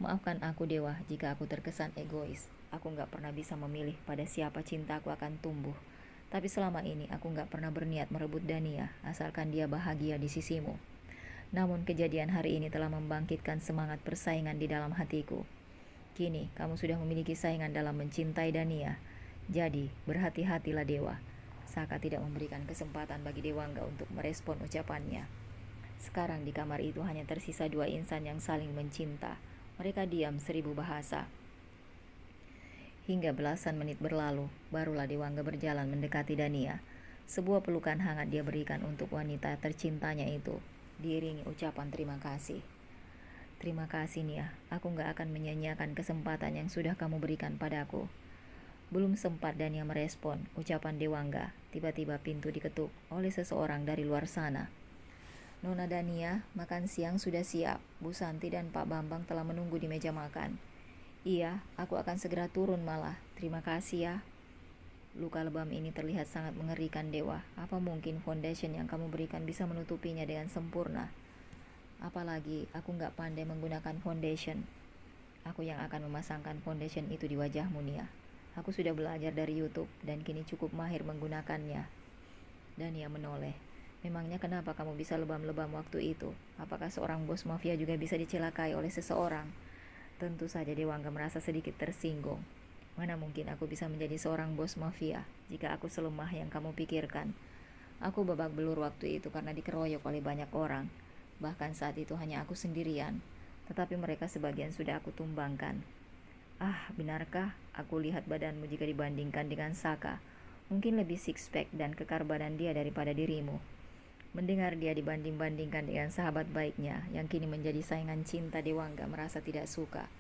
Maafkan aku Dewa jika aku terkesan egois. Aku gak pernah bisa memilih pada siapa cintaku akan tumbuh. Tapi selama ini aku gak pernah berniat merebut Dania, asalkan dia bahagia di sisimu. Namun kejadian hari ini telah membangkitkan semangat persaingan di dalam hatiku. Kini kamu sudah memiliki saingan dalam mencintai Dania. Jadi berhati-hatilah Dewa. Saka tidak memberikan kesempatan bagi Dewangga untuk merespon ucapannya. Sekarang di kamar itu hanya tersisa dua insan yang saling mencinta. Mereka diam 1000 bahasa. Hingga belasan menit berlalu, barulah Dewangga berjalan mendekati Dania. Sebuah pelukan hangat dia berikan untuk wanita tercintanya itu, diiringi ucapan terima kasih. Terima kasih Nia, aku gak akan menyia-nyiakan kesempatan yang sudah kamu berikan padaku. Belum sempat Dania merespon ucapan Dewangga, tiba-tiba pintu diketuk oleh seseorang dari luar sana. Nona Dania, makan siang sudah siap. Bu Santi dan Pak Bambang telah menunggu di meja makan. Iya, aku akan segera turun malah. Terima kasih ya. Luka lebam ini terlihat sangat mengerikan Dewa. Apa mungkin foundation yang kamu berikan bisa menutupinya dengan sempurna? Apalagi aku gak pandai menggunakan foundation. Aku yang akan memasangkan foundation itu di wajahmu Nia. Aku sudah belajar dari YouTube dan kini cukup mahir menggunakannya. Dania menoleh. Memangnya kenapa kamu bisa lebam-lebam waktu itu? Apakah seorang bos mafia juga bisa dicelakai oleh seseorang? Tentu saja Dewangga merasa sedikit tersinggung. Mana mungkin aku bisa menjadi seorang bos mafia jika aku selemah yang kamu pikirkan. Aku babak belur waktu itu karena dikeroyok oleh banyak orang. Bahkan saat itu hanya aku sendirian, tetapi mereka sebagian sudah aku tumbangkan. Ah, benarkah aku lihat badanmu jika dibandingkan dengan Saka? Mungkin lebih six pack dan kekar badan dia daripada dirimu. Mendengar dia dibanding-bandingkan dengan sahabat baiknya yang kini menjadi saingan cinta Dewangga merasa tidak suka.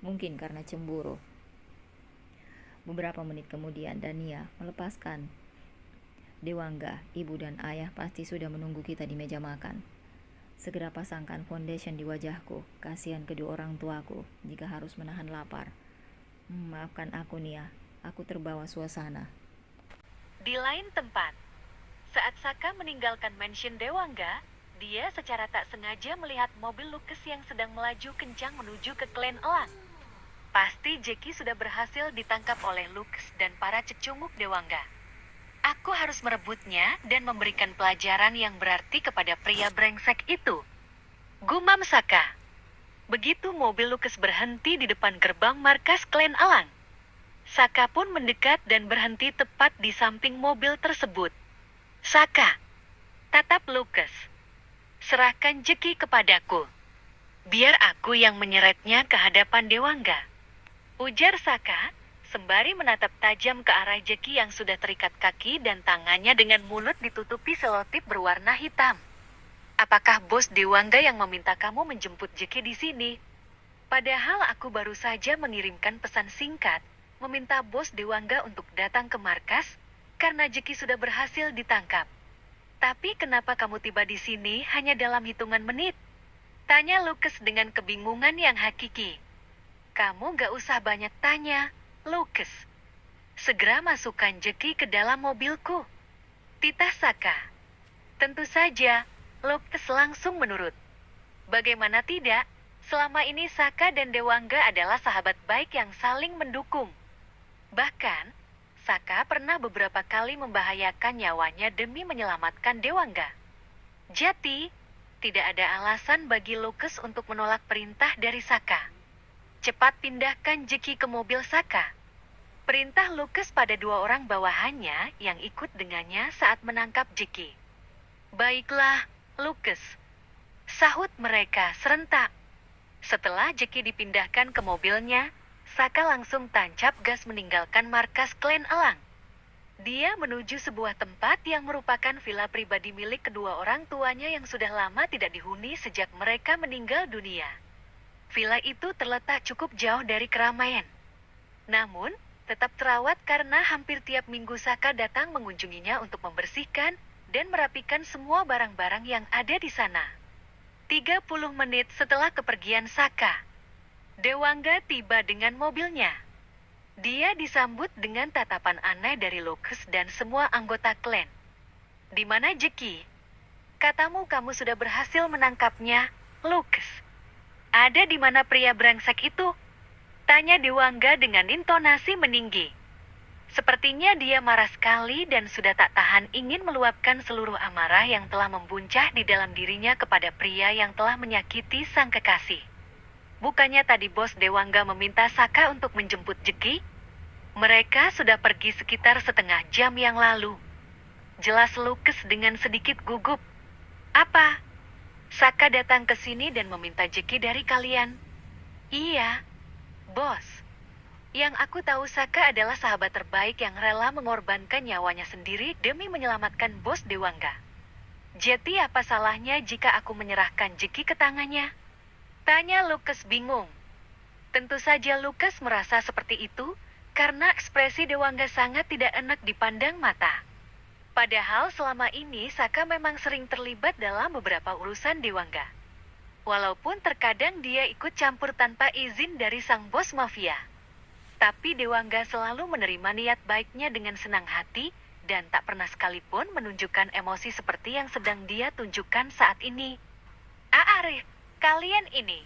Mungkin karena cemburu. Beberapa menit kemudian Dania melepaskan Dewangga. Ibu dan ayah pasti sudah menunggu kita di meja makan. Segera pasangkan foundation di wajahku. Kasihan kedua orang tuaku jika harus menahan lapar. Maafkan aku Nia, aku terbawa suasana. Di lain tempat, saat Saka meninggalkan mansion Dewangga, dia secara tak sengaja melihat mobil Lucas yang sedang melaju kencang menuju ke Klen Elang. Pasti Jackie sudah berhasil ditangkap oleh Lucas dan para cecunguk Dewangga. Aku harus merebutnya dan memberikan pelajaran yang berarti kepada pria brengsek itu. Gumam Saka. Begitu mobil Lucas berhenti di depan gerbang markas Klen Elang, Saka pun mendekat dan berhenti tepat di samping mobil tersebut. Saka, tatap Lucas. Serahkan Jackie kepadaku. Biar aku yang menyeretnya ke hadapan Dewangga. Ujar Saka, sembari menatap tajam ke arah Jackie yang sudah terikat kaki dan tangannya dengan mulut ditutupi selotip berwarna hitam. Apakah bos Dewangga yang meminta kamu menjemput Jackie di sini? Padahal aku baru saja mengirimkan pesan singkat, meminta bos Dewangga untuk datang ke markas, karena Jackie sudah berhasil ditangkap. Tapi kenapa kamu tiba di sini hanya dalam hitungan menit? Tanya Lucas dengan kebingungan yang hakiki. Kamu gak usah banyak tanya, Lucas. Segera masukkan Jackie ke dalam mobilku. Titah Saka. Tentu saja, Lucas langsung menurut. Bagaimana tidak, selama ini Saka dan Dewangga adalah sahabat baik yang saling mendukung. Bahkan, Saka pernah beberapa kali membahayakan nyawanya demi menyelamatkan Dewangga. Jadi, tidak ada alasan bagi Lucas untuk menolak perintah dari Saka. Cepat pindahkan Jeki ke mobil Saka. Perintah Lucas pada dua orang bawahannya yang ikut dengannya saat menangkap Jeki. Baiklah, Lucas. Sahut mereka serentak. Setelah Jeki dipindahkan ke mobilnya, Saka langsung tancap gas meninggalkan markas klan Elang. Dia menuju sebuah tempat yang merupakan villa pribadi milik kedua orang tuanya yang sudah lama tidak dihuni sejak mereka meninggal dunia. Villa itu terletak cukup jauh dari keramaian. Namun, tetap terawat karena hampir tiap minggu Saka datang mengunjunginya untuk membersihkan dan merapikan semua barang-barang yang ada di sana. 30 menit setelah kepergian Saka, Dewangga tiba dengan mobilnya. Dia disambut dengan tatapan aneh dari Lucas dan semua anggota klan. "Di mana Jeki? Katamu kamu sudah berhasil menangkapnya, Lucas. Ada di mana pria brengsek itu?" tanya Dewangga dengan intonasi meninggi. Sepertinya dia marah sekali dan sudah tak tahan ingin meluapkan seluruh amarah yang telah membuncah di dalam dirinya kepada pria yang telah menyakiti sang kekasih. Bukannya tadi bos Dewangga meminta Saka untuk menjemput Jeki? Mereka sudah pergi sekitar setengah jam yang lalu. Jelas Lucas dengan sedikit gugup. "Apa? Saka datang ke sini dan meminta Jeki dari kalian?" "Iya, bos. Yang aku tahu Saka adalah sahabat terbaik yang rela mengorbankan nyawanya sendiri demi menyelamatkan bos Dewangga. Jadi apa salahnya jika aku menyerahkan Jeki ke tangannya?" tanya Lucas bingung. Tentu saja Lucas merasa seperti itu, karena ekspresi Dewangga sangat tidak enak dipandang mata. Padahal selama ini Saka memang sering terlibat dalam beberapa urusan Dewangga. Walaupun terkadang dia ikut campur tanpa izin dari sang bos mafia. Tapi Dewangga selalu menerima niat baiknya dengan senang hati, dan tak pernah sekalipun menunjukkan emosi seperti yang sedang dia tunjukkan saat ini. "Arif, kalian ini."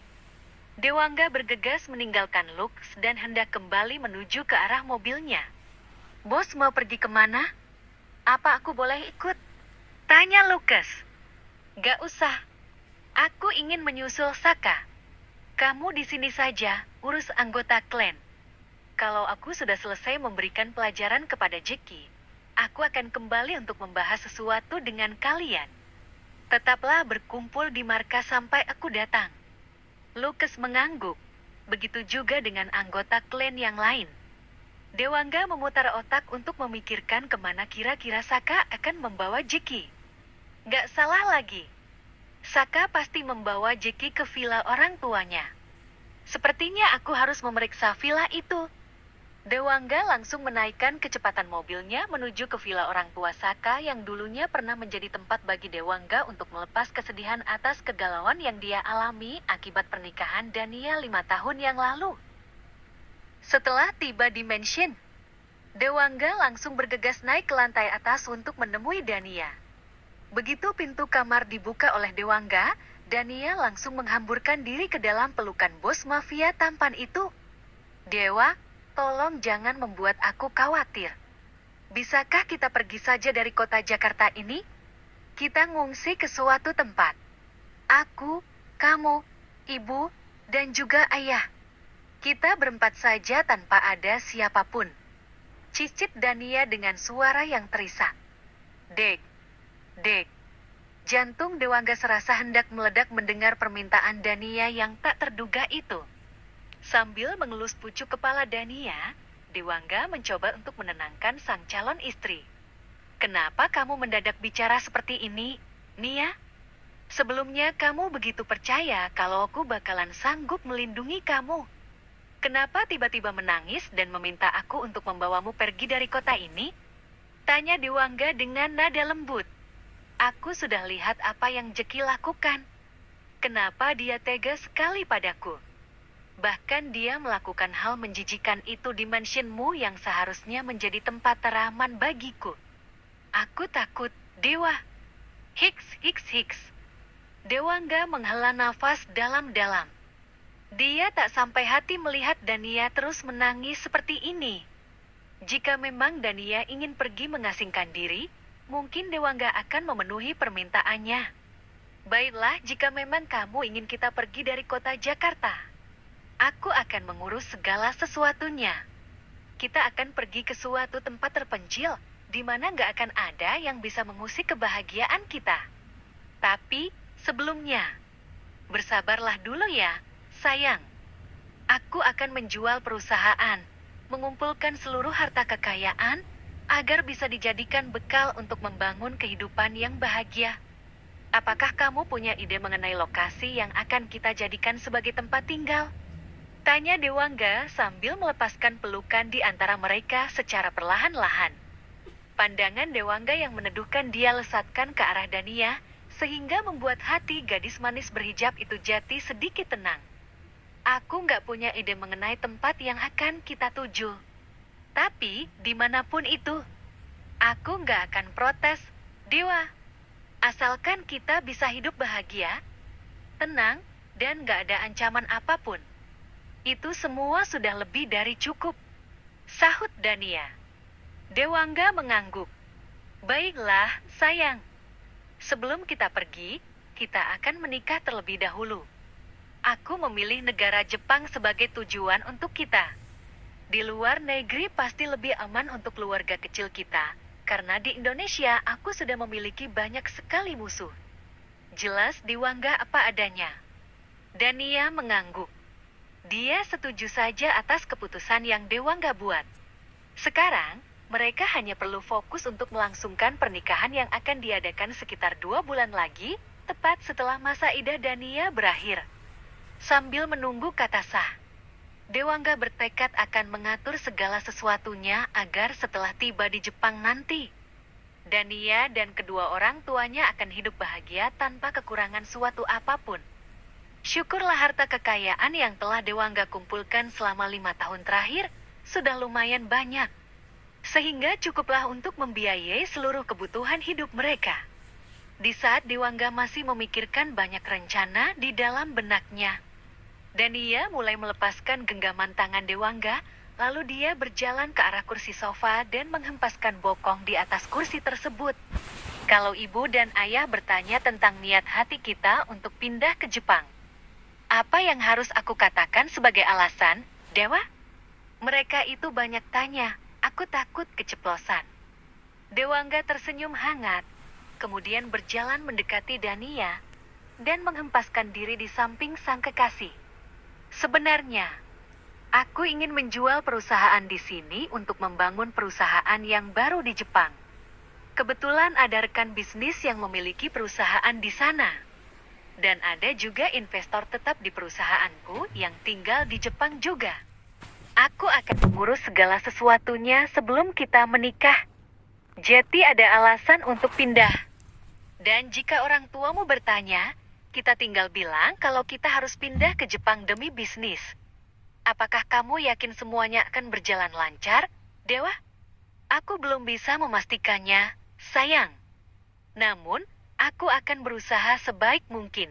Dewangga bergegas meninggalkan Lucas dan hendak kembali menuju ke arah mobilnya. "Bos mau pergi kemana? Apa aku boleh ikut?" tanya Lucas. "Gak usah. Aku ingin menyusul Saka. Kamu di sini saja, urus anggota klan. Kalau aku sudah selesai memberikan pelajaran kepada Jeki, aku akan kembali untuk membahas sesuatu dengan kalian. Tetaplah berkumpul di markas sampai aku datang." Lucas mengangguk. Begitu juga dengan anggota klan yang lain. Dewangga memutar otak untuk memikirkan kemana kira-kira Saka akan membawa Jeki. Gak salah lagi. Saka pasti membawa Jeki ke villa orang tuanya. Sepertinya aku harus memeriksa villa itu. Dewangga langsung menaikkan kecepatan mobilnya menuju ke villa orang tua Saka yang dulunya pernah menjadi tempat bagi Dewangga untuk melepas kesedihan atas kegalauan yang dia alami akibat pernikahan Dania 5 tahun yang lalu. Setelah tiba di mansion, Dewangga langsung bergegas naik ke lantai atas untuk menemui Dania. Begitu pintu kamar dibuka oleh Dewangga, Dania langsung menghamburkan diri ke dalam pelukan bos mafia tampan itu. "Dewa, tolong jangan membuat aku khawatir. Bisakah kita pergi saja dari kota Jakarta ini? Kita ngungsi ke suatu tempat. Aku, kamu, ibu, dan juga ayah. Kita berempat saja tanpa ada siapapun." Cicit Dania dengan suara yang terisak. Dek. Jantung Dewangga serasa hendak meledak mendengar permintaan Dania yang tak terduga itu. Sambil mengelus pucuk kepala Dania, Dewangga mencoba untuk menenangkan sang calon istri. "Kenapa kamu mendadak bicara seperti ini, Nia? Sebelumnya kamu begitu percaya kalau aku bakalan sanggup melindungi kamu. Kenapa tiba-tiba menangis dan meminta aku untuk membawamu pergi dari kota ini?" tanya Dewangga dengan nada lembut. "Aku sudah lihat apa yang Jeki lakukan. Kenapa dia tega sekali padaku? Bahkan dia melakukan hal menjijikan itu di mansionmu yang seharusnya menjadi tempat teraman bagiku. Aku takut, Dewa." Hiks. Dewangga menghela nafas dalam-dalam. Dia tak sampai hati melihat Dania terus menangis seperti ini. Jika memang Dania ingin pergi mengasingkan diri, mungkin Dewangga akan memenuhi permintaannya. Baiklah, jika memang kamu ingin kita pergi dari kota Jakarta, aku akan mengurus segala sesuatunya. Kita akan pergi ke suatu tempat terpencil, di mana nggak akan ada yang bisa mengusik kebahagiaan kita. Tapi, sebelumnya, bersabarlah dulu ya, sayang. Aku akan menjual perusahaan, mengumpulkan seluruh harta kekayaan, agar bisa dijadikan bekal untuk membangun kehidupan yang bahagia. Apakah kamu punya ide mengenai lokasi yang akan kita jadikan sebagai tempat tinggal? Tanya Dewangga sambil melepaskan pelukan di antara mereka secara perlahan-lahan. Pandangan Dewangga yang meneduhkan dia lesatkan ke arah Dania, sehingga membuat hati gadis manis berhijab itu jati sedikit tenang. Aku nggak punya ide mengenai tempat yang akan kita tuju. Tapi, dimanapun itu, aku nggak akan protes, Dewa. Asalkan kita bisa hidup bahagia, tenang, dan nggak ada ancaman apapun. Itu semua sudah lebih dari cukup, sahut Dania. Dewangga mengangguk. Baiklah, sayang. Sebelum kita pergi, kita akan menikah terlebih dahulu. Aku memilih negara Jepang sebagai tujuan untuk kita. Di luar negeri pasti lebih aman untuk keluarga kecil kita, karena di Indonesia aku sudah memiliki banyak sekali musuh. Jelas Dewangga apa adanya. Dania mengangguk. Dia setuju saja atas keputusan yang Dewangga buat. Sekarang, mereka hanya perlu fokus untuk melangsungkan pernikahan yang akan diadakan sekitar 2 bulan lagi, tepat setelah masa idah Dania berakhir. Sambil menunggu kata sah, Dewangga bertekad akan mengatur segala sesuatunya agar setelah tiba di Jepang nanti, Dania dan kedua orang tuanya akan hidup bahagia tanpa kekurangan suatu apapun. Syukurlah harta kekayaan yang telah Dewangga kumpulkan selama 5 tahun terakhir sudah lumayan banyak, sehingga cukuplah untuk membiayai seluruh kebutuhan hidup mereka. Di saat Dewangga masih memikirkan banyak rencana di dalam benaknya, Dania mulai melepaskan genggaman tangan Dewangga, lalu dia berjalan ke arah kursi sofa dan menghempaskan bokong di atas kursi tersebut. Kalau ibu dan ayah bertanya tentang niat hati kita untuk pindah ke Jepang, apa yang harus aku katakan sebagai alasan, Dewa? Mereka itu banyak tanya, aku takut keceplosan. Dewangga tersenyum hangat, kemudian berjalan mendekati Dania, dan menghempaskan diri di samping sang kekasih. Sebenarnya, aku ingin menjual perusahaan di sini untuk membangun perusahaan yang baru di Jepang. Kebetulan ada rekan bisnis yang memiliki perusahaan di sana. Dan ada juga investor tetap di perusahaanku yang tinggal di Jepang juga. Aku akan mengurus segala sesuatunya sebelum kita menikah. Jadi ada alasan untuk pindah. Dan jika orang tuamu bertanya, kita tinggal bilang kalau kita harus pindah ke Jepang demi bisnis. Apakah kamu yakin semuanya akan berjalan lancar, Dewa? Aku belum bisa memastikannya, sayang. Namun, aku akan berusaha sebaik mungkin.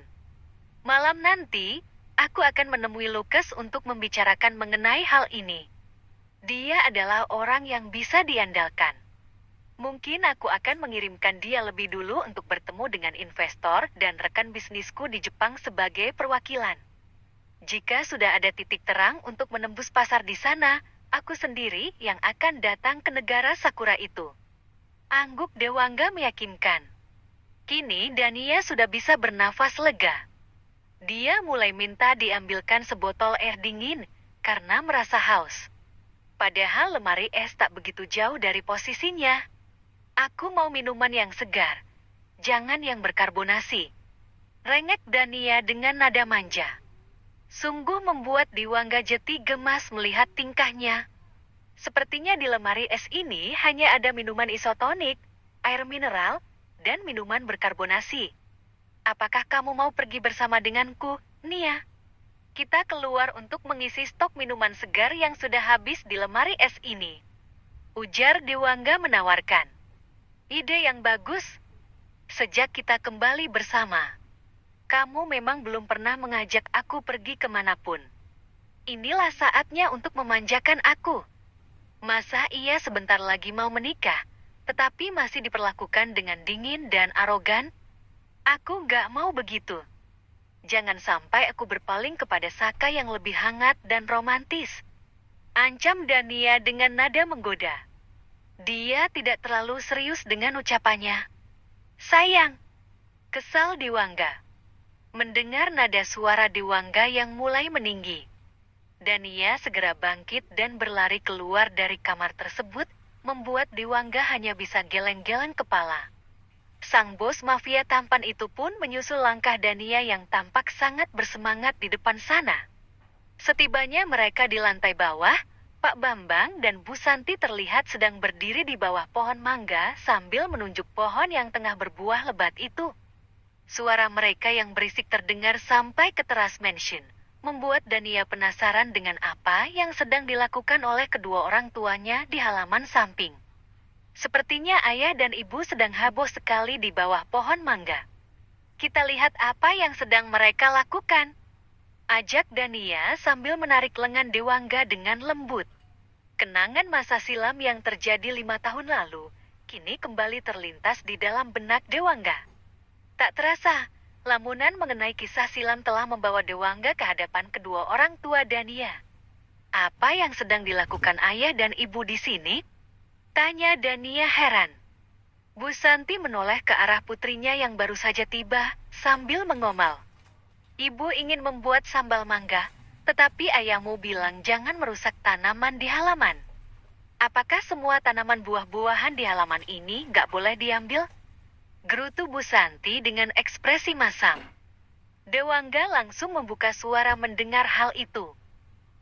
Malam nanti, aku akan menemui Lukas untuk membicarakan mengenai hal ini. Dia adalah orang yang bisa diandalkan. Mungkin aku akan mengirimkan dia lebih dulu untuk bertemu dengan investor dan rekan bisnisku di Jepang sebagai perwakilan. Jika sudah ada titik terang untuk menembus pasar di sana, aku sendiri yang akan datang ke negara Sakura itu. Angguk Dewangga meyakinkan. Kini Dania sudah bisa bernafas lega. Dia mulai minta diambilkan sebotol air dingin karena merasa haus. Padahal lemari es tak begitu jauh dari posisinya. Aku mau minuman yang segar, jangan yang berkarbonasi. Rengek Dania dengan nada manja. Sungguh membuat Dewangga Jeti gemas melihat tingkahnya. Sepertinya di lemari es ini hanya ada minuman isotonik, air mineral, dan minuman berkarbonasi. Apakah kamu mau pergi bersama denganku, Nia? Kita keluar untuk mengisi stok minuman segar yang sudah habis di lemari es ini. Ujar Dewangga menawarkan. Ide yang bagus. Sejak kita kembali bersama, kamu memang belum pernah mengajak aku pergi kemanapun. Inilah saatnya untuk memanjakan aku. Masa ia sebentar lagi mau menikah, tetapi masih diperlakukan dengan dingin dan arogan? Aku gak mau begitu. Jangan sampai aku berpaling kepada Saka yang lebih hangat dan romantis. Ancam Dania dengan nada menggoda. Dia tidak terlalu serius dengan ucapannya. Sayang. Kesal Dewangga. Mendengar nada suara Dewangga yang mulai meninggi, Dania segera bangkit dan berlari keluar dari kamar tersebut, membuat Dewangga hanya bisa geleng-geleng kepala. Sang bos mafia tampan itu pun menyusul langkah Dania yang tampak sangat bersemangat di depan sana. Setibanya mereka di lantai bawah, Pak Bambang dan Bu Santi terlihat sedang berdiri di bawah pohon mangga sambil menunjuk pohon yang tengah berbuah lebat itu. Suara mereka yang berisik terdengar sampai ke teras mansion, membuat Dania penasaran dengan apa yang sedang dilakukan oleh kedua orang tuanya di halaman samping. Sepertinya ayah dan ibu sedang heboh sekali di bawah pohon mangga. Kita lihat apa yang sedang mereka lakukan. Ajak Dania sambil menarik lengan Dewangga dengan lembut. Kenangan masa silam yang terjadi 5 tahun lalu, kini kembali terlintas di dalam benak Dewangga. Tak terasa, lamunan mengenai kisah silam telah membawa Dewangga ke hadapan kedua orang tua Dania. Apa yang sedang dilakukan ayah dan ibu di sini? Tanya Dania heran. Bu Santi menoleh ke arah putrinya yang baru saja tiba, sambil mengomal. Ibu ingin membuat sambal mangga, tetapi ayahmu bilang jangan merusak tanaman di halaman. Apakah semua tanaman buah-buahan di halaman ini gak boleh diambil? Gerutu Bu Santi dengan ekspresi masam. Dewangga langsung membuka suara mendengar hal itu.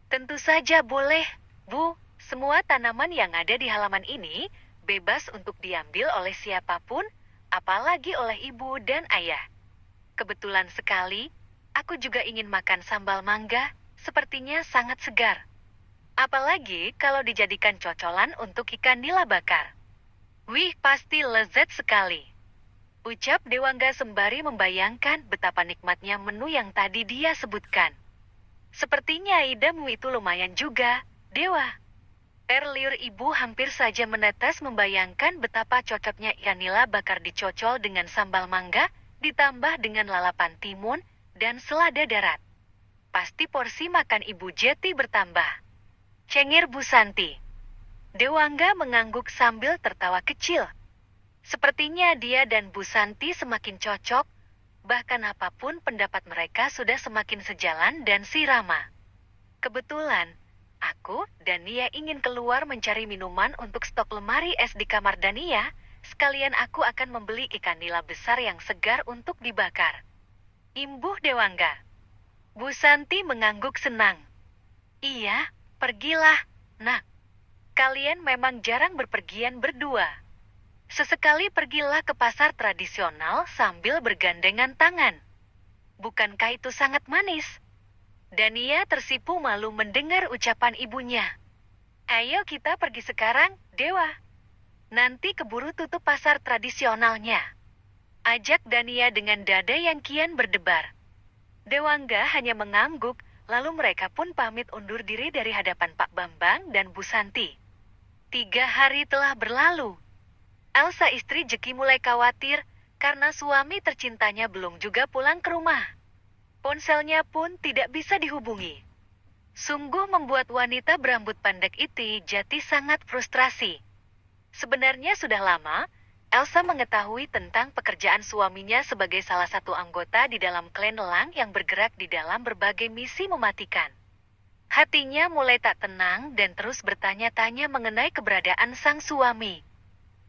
Tentu saja boleh, Bu. Semua tanaman yang ada di halaman ini bebas untuk diambil oleh siapapun, apalagi oleh ibu dan ayah. Kebetulan sekali, aku juga ingin makan sambal mangga, sepertinya sangat segar. Apalagi kalau dijadikan cocolan untuk ikan nila bakar. Wih, pasti lezat sekali. Ucap Dewangga sembari membayangkan betapa nikmatnya menu yang tadi dia sebutkan. Sepertinya idemu itu lumayan juga, Dewa. Air liur ibu hampir saja menetes membayangkan betapa cocoknya ikan nila bakar dicocol dengan sambal mangga, ditambah dengan lalapan timun dan selada darat. Pasti porsi makan ibu Jeti bertambah. Cengir Bu Santi. Dewangga mengangguk sambil tertawa kecil. Sepertinya dia dan Bu Santi semakin cocok, bahkan apapun pendapat mereka sudah semakin sejalan dan sirama. Kebetulan, aku dan Nia ingin keluar mencari minuman untuk stok lemari es di kamar Dania, sekalian aku akan membeli ikan nila besar yang segar untuk dibakar. Imbuh Dewangga. Bu Santi mengangguk senang. Iya, pergilah, nak. Kalian memang jarang berpergian berdua. Sesekali pergilah ke pasar tradisional sambil bergandengan tangan. Bukankah itu sangat manis? Dania tersipu malu mendengar ucapan ibunya. Ayo kita pergi sekarang, Dewa. Nanti keburu tutup pasar tradisionalnya. Ajak Dania dengan dada yang kian berdebar. Dewangga hanya mengangguk, lalu mereka pun pamit undur diri dari hadapan Pak Bambang dan Bu Santi. 3 hari telah berlalu. Elsa istri Jeki mulai khawatir karena suami tercintanya belum juga pulang ke rumah. Ponselnya pun tidak bisa dihubungi. Sungguh membuat wanita berambut pendek itu Jati sangat frustrasi. Sebenarnya sudah lama, Elsa mengetahui tentang pekerjaan suaminya sebagai salah satu anggota di dalam klan Elang yang bergerak di dalam berbagai misi mematikan. Hatinya mulai tak tenang dan terus bertanya-tanya mengenai keberadaan sang suami.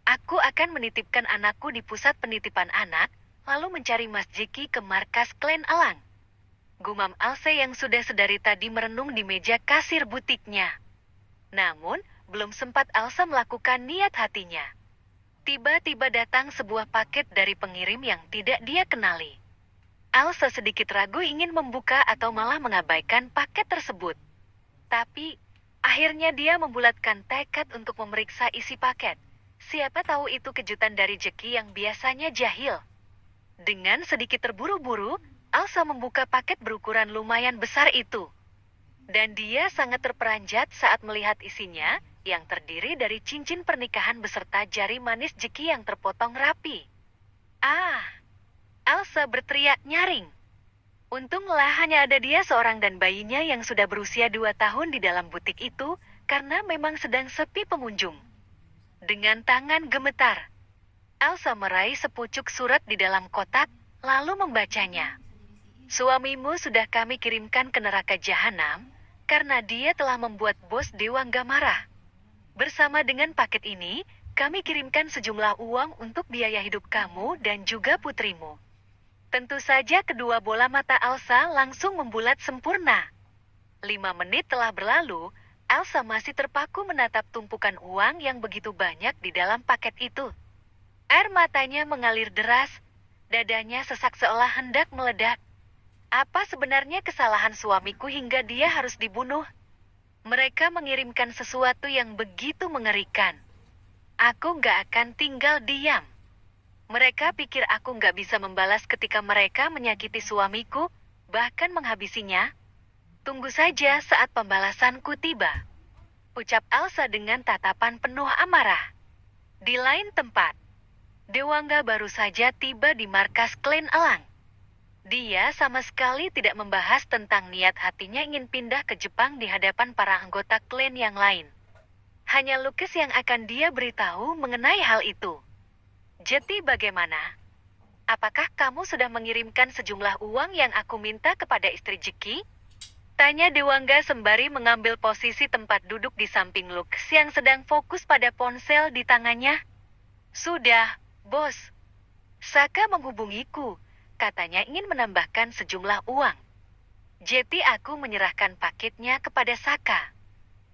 Aku akan menitipkan anakku di pusat penitipan anak, lalu mencari Mas Jeki ke markas klan Elang. Gumam Elsa yang sudah sedari tadi merenung di meja kasir butiknya. Namun, belum sempat Elsa melakukan niat hatinya. Tiba-tiba datang sebuah paket dari pengirim yang tidak dia kenali. Elsa sedikit ragu ingin membuka atau malah mengabaikan paket tersebut. Tapi, akhirnya dia membulatkan tekad untuk memeriksa isi paket. Siapa tahu itu kejutan dari Jeki yang biasanya jahil. Dengan sedikit terburu-buru, Elsa membuka paket berukuran lumayan besar itu. Dan dia sangat terperanjat saat melihat isinya, yang terdiri dari cincin pernikahan beserta jari manis Jeki yang terpotong rapi. Ah! Elsa berteriak nyaring. Untunglah hanya ada dia seorang dan bayinya yang sudah berusia 2 tahun di dalam butik itu, karena memang sedang sepi pengunjung. Dengan tangan gemetar, Elsa meraih sepucuk surat di dalam kotak, lalu membacanya. Suamimu sudah kami kirimkan ke neraka jahanam, karena dia telah membuat bos Dewangga marah. Bersama dengan paket ini, kami kirimkan sejumlah uang untuk biaya hidup kamu dan juga putrimu. Tentu saja kedua bola mata Elsa langsung membulat sempurna. 5 menit telah berlalu, Elsa masih terpaku menatap tumpukan uang yang begitu banyak di dalam paket itu. Air matanya mengalir deras, dadanya sesak seolah hendak meledak. Apa sebenarnya kesalahan suamiku hingga dia harus dibunuh? Mereka mengirimkan sesuatu yang begitu mengerikan. Aku gak akan tinggal diam. Mereka pikir aku gak bisa membalas ketika mereka menyakiti suamiku, bahkan menghabisinya. Tunggu saja saat pembalasanku tiba. Ucap Elsa dengan tatapan penuh amarah. Di lain tempat, Dewangga baru saja tiba di markas klan Elang. Dia sama sekali tidak membahas tentang niat hatinya ingin pindah ke Jepang di hadapan para anggota klan yang lain. Hanya Lucas yang akan dia beritahu mengenai hal itu. Jeti bagaimana? Apakah kamu sudah mengirimkan sejumlah uang yang aku minta kepada istri Jeki? Tanya Dewangga sembari mengambil posisi tempat duduk di samping Lucas yang sedang fokus pada ponsel di tangannya. Sudah, bos. Saka menghubungiku, katanya ingin menambahkan sejumlah uang. Jeti aku menyerahkan paketnya kepada Saka.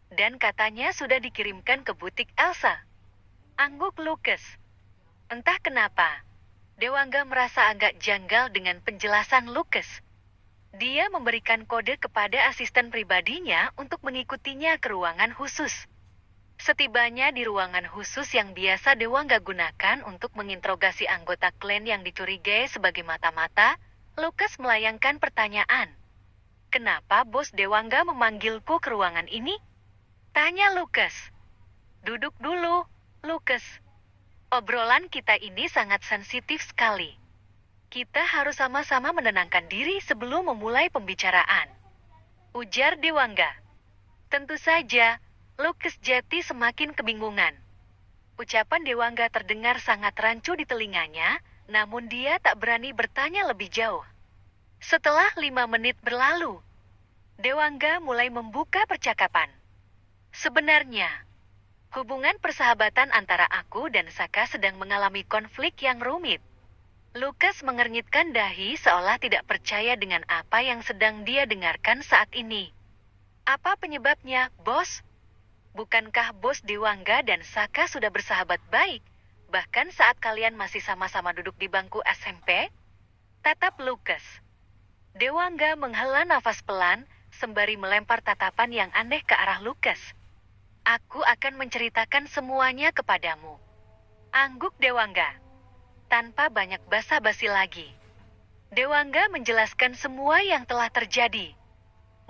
Dan katanya sudah dikirimkan ke butik Elsa. Angguk Lucas. Entah kenapa, Dewangga merasa agak janggal dengan penjelasan Lucas. Dia memberikan kode kepada asisten pribadinya untuk mengikutinya ke ruangan khusus. Setibanya di ruangan khusus yang biasa Dewangga gunakan untuk menginterogasi anggota klan yang dicurigai sebagai mata-mata, Lucas melayangkan pertanyaan. Kenapa bos Dewangga memanggilku ke ruangan ini? Tanya Lucas. Duduk dulu, Lucas. Obrolan kita ini sangat sensitif sekali. Kita harus sama-sama menenangkan diri sebelum memulai pembicaraan. Ujar Dewangga. Tentu saja, Lucas Jeti semakin kebingungan. Ucapan Dewangga terdengar sangat rancu di telinganya, namun dia tak berani bertanya lebih jauh. Setelah 5 menit berlalu, Dewangga mulai membuka percakapan. Sebenarnya, hubungan persahabatan antara aku dan Saka sedang mengalami konflik yang rumit. Lucas mengernyitkan dahi seolah tidak percaya dengan apa yang sedang dia dengarkan saat ini. Apa penyebabnya, bos? Bukankah bos Dewangga dan Saka sudah bersahabat baik, bahkan saat kalian masih sama-sama duduk di bangku SMP? Tatap Lucas. Dewangga menghela nafas pelan, sembari melempar tatapan yang aneh ke arah Lucas. Aku akan menceritakan semuanya kepadamu. Angguk Dewangga. Tanpa banyak basa-basi lagi. Dewangga menjelaskan semua yang telah terjadi.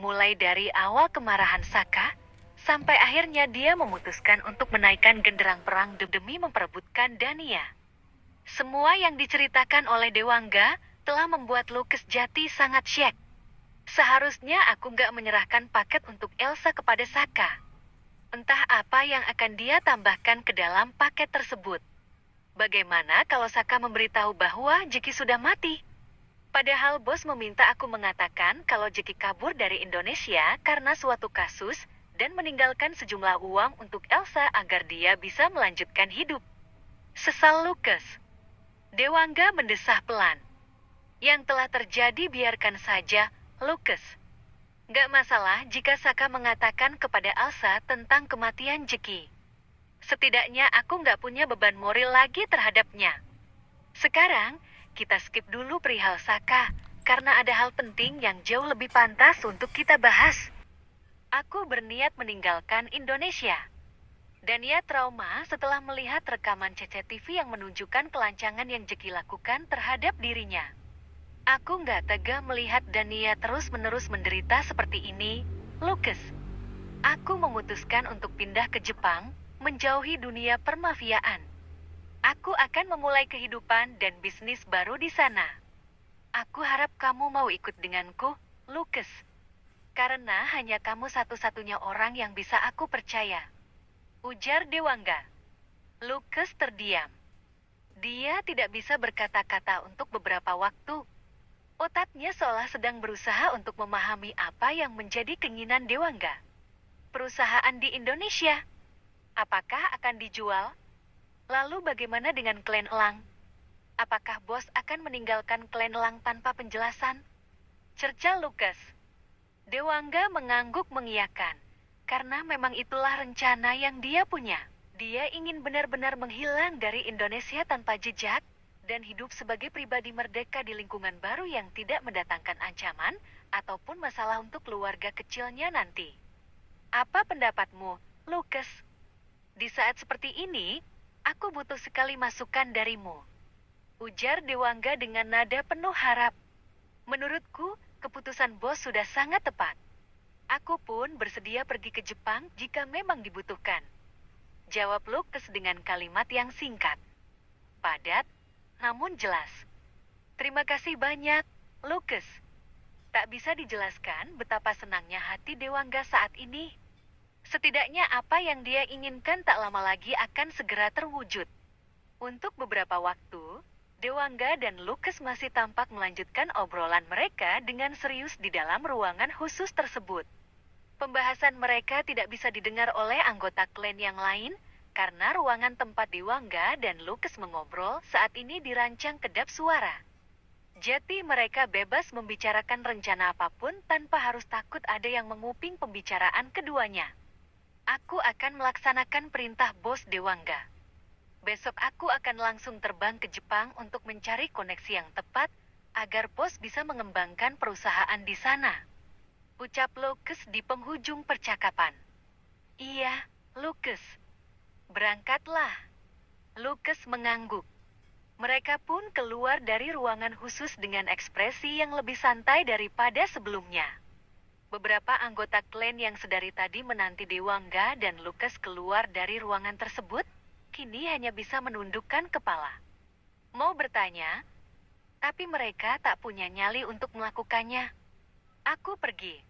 Mulai dari awal kemarahan Saka, sampai akhirnya dia memutuskan untuk menaikkan genderang perang demi memperebutkan Dania. Semua yang diceritakan oleh Dewangga telah membuat Lucas Jeti sangat syok. Seharusnya aku gak menyerahkan paket untuk Elsa kepada Saka. Entah apa yang akan dia tambahkan ke dalam paket tersebut. Bagaimana kalau Saka memberitahu bahwa Jeki sudah mati? Padahal bos meminta aku mengatakan kalau Jeki kabur dari Indonesia karena suatu kasus dan meninggalkan sejumlah uang untuk Elsa agar dia bisa melanjutkan hidup. Sesal Lucas. Dewangga mendesah pelan. Yang telah terjadi biarkan saja, Lucas. Gak masalah jika Saka mengatakan kepada Elsa tentang kematian Jeki. Setidaknya aku gak punya beban moral lagi terhadapnya. Sekarang, kita skip dulu perihal Saka, karena ada hal penting yang jauh lebih pantas untuk kita bahas. Aku berniat meninggalkan Indonesia. Dan ia trauma setelah melihat rekaman CCTV yang menunjukkan kelancangan yang Jeki lakukan terhadap dirinya. Aku gak tega melihat Dania terus-menerus menderita seperti ini, Lucas. Aku memutuskan untuk pindah ke Jepang, menjauhi dunia permafiaan. Aku akan memulai kehidupan dan bisnis baru di sana. Aku harap kamu mau ikut denganku, Lucas. Karena hanya kamu satu-satunya orang yang bisa aku percaya. Ujar Dewangga. Lucas terdiam. Dia tidak bisa berkata-kata untuk beberapa waktu. Otaknya seolah sedang berusaha untuk memahami apa yang menjadi keinginan Dewangga. Perusahaan di Indonesia. Apakah akan dijual? Lalu bagaimana dengan klan Elang? Apakah bos akan meninggalkan klan Elang tanpa penjelasan? Cerca Lucas. Dewangga mengangguk mengiyakan. Karena memang itulah rencana yang dia punya. Dia ingin benar-benar menghilang dari Indonesia tanpa jejak, dan hidup sebagai pribadi merdeka di lingkungan baru yang tidak mendatangkan ancaman, ataupun masalah untuk keluarga kecilnya nanti. Apa pendapatmu, Lucas? Di saat seperti ini, aku butuh sekali masukan darimu. Ujar Dewangga dengan nada penuh harap. Menurutku, keputusan bos sudah sangat tepat. Aku pun bersedia pergi ke Jepang jika memang dibutuhkan. Jawab Lucas dengan kalimat yang singkat. Padat, namun jelas. Terima kasih banyak, Lucas. Tak bisa dijelaskan betapa senangnya hati Dewangga saat ini. Setidaknya apa yang dia inginkan tak lama lagi akan segera terwujud. Untuk beberapa waktu, Dewangga dan Lucas masih tampak melanjutkan obrolan mereka dengan serius di dalam ruangan khusus tersebut. Pembahasan mereka tidak bisa didengar oleh anggota klan yang lain, karena ruangan tempat Dewangga dan Lucas mengobrol saat ini dirancang kedap suara. Jadi mereka bebas membicarakan rencana apapun tanpa harus takut ada yang menguping pembicaraan keduanya. Aku akan melaksanakan perintah bos Dewangga. Besok aku akan langsung terbang ke Jepang untuk mencari koneksi yang tepat, agar bos bisa mengembangkan perusahaan di sana. Ucap Lucas di penghujung percakapan. Iya, Lucas. Berangkatlah. Lucas mengangguk. Mereka pun keluar dari ruangan khusus dengan ekspresi yang lebih santai daripada sebelumnya. Beberapa anggota klan yang sedari tadi menanti Dewangga dan Lucas keluar dari ruangan tersebut, kini hanya bisa menundukkan kepala. Mau bertanya, tapi mereka tak punya nyali untuk melakukannya. Aku pergi.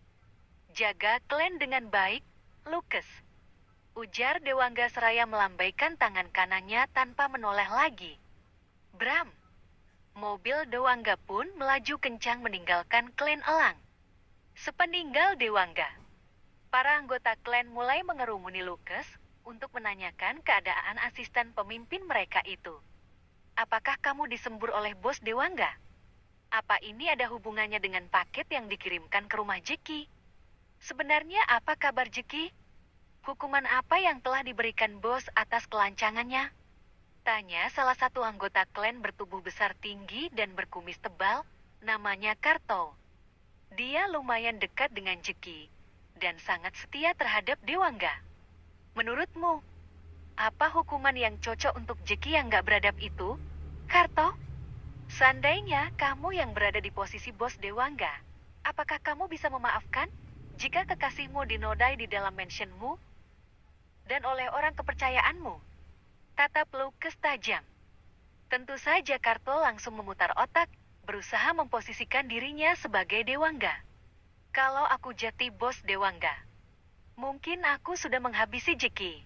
Jaga klan dengan baik, Lucas. Ujar Dewangga seraya melambaikan tangan kanannya tanpa menoleh lagi. Bram. Mobil Dewangga pun melaju kencang meninggalkan klan Elang. Sepeninggal Dewangga, para anggota klan mulai mengerumuni Lucas untuk menanyakan keadaan asisten pemimpin mereka itu. Apakah kamu disembur oleh bos Dewangga? Apa ini ada hubungannya dengan paket yang dikirimkan ke rumah Jeki? Sebenarnya apa kabar Jeki? Hukuman apa yang telah diberikan bos atas kelancangannya? Tanya salah satu anggota klan bertubuh besar tinggi dan berkumis tebal, namanya Karto. Dia lumayan dekat dengan Jeki, dan sangat setia terhadap Dewangga. Menurutmu, apa hukuman yang cocok untuk Jeki yang gak beradab itu, Karto? Seandainya kamu yang berada di posisi bos Dewangga, apakah kamu bisa memaafkan jika kekasihmu dinodai di dalam mansionmu dan oleh orang kepercayaanmu? Tatap Lucas tajam. Tentu saja Karto langsung memutar otak, berusaha memposisikan dirinya sebagai Dewangga. Kalau aku jadi bos Dewangga, mungkin aku sudah menghabisi Jeki.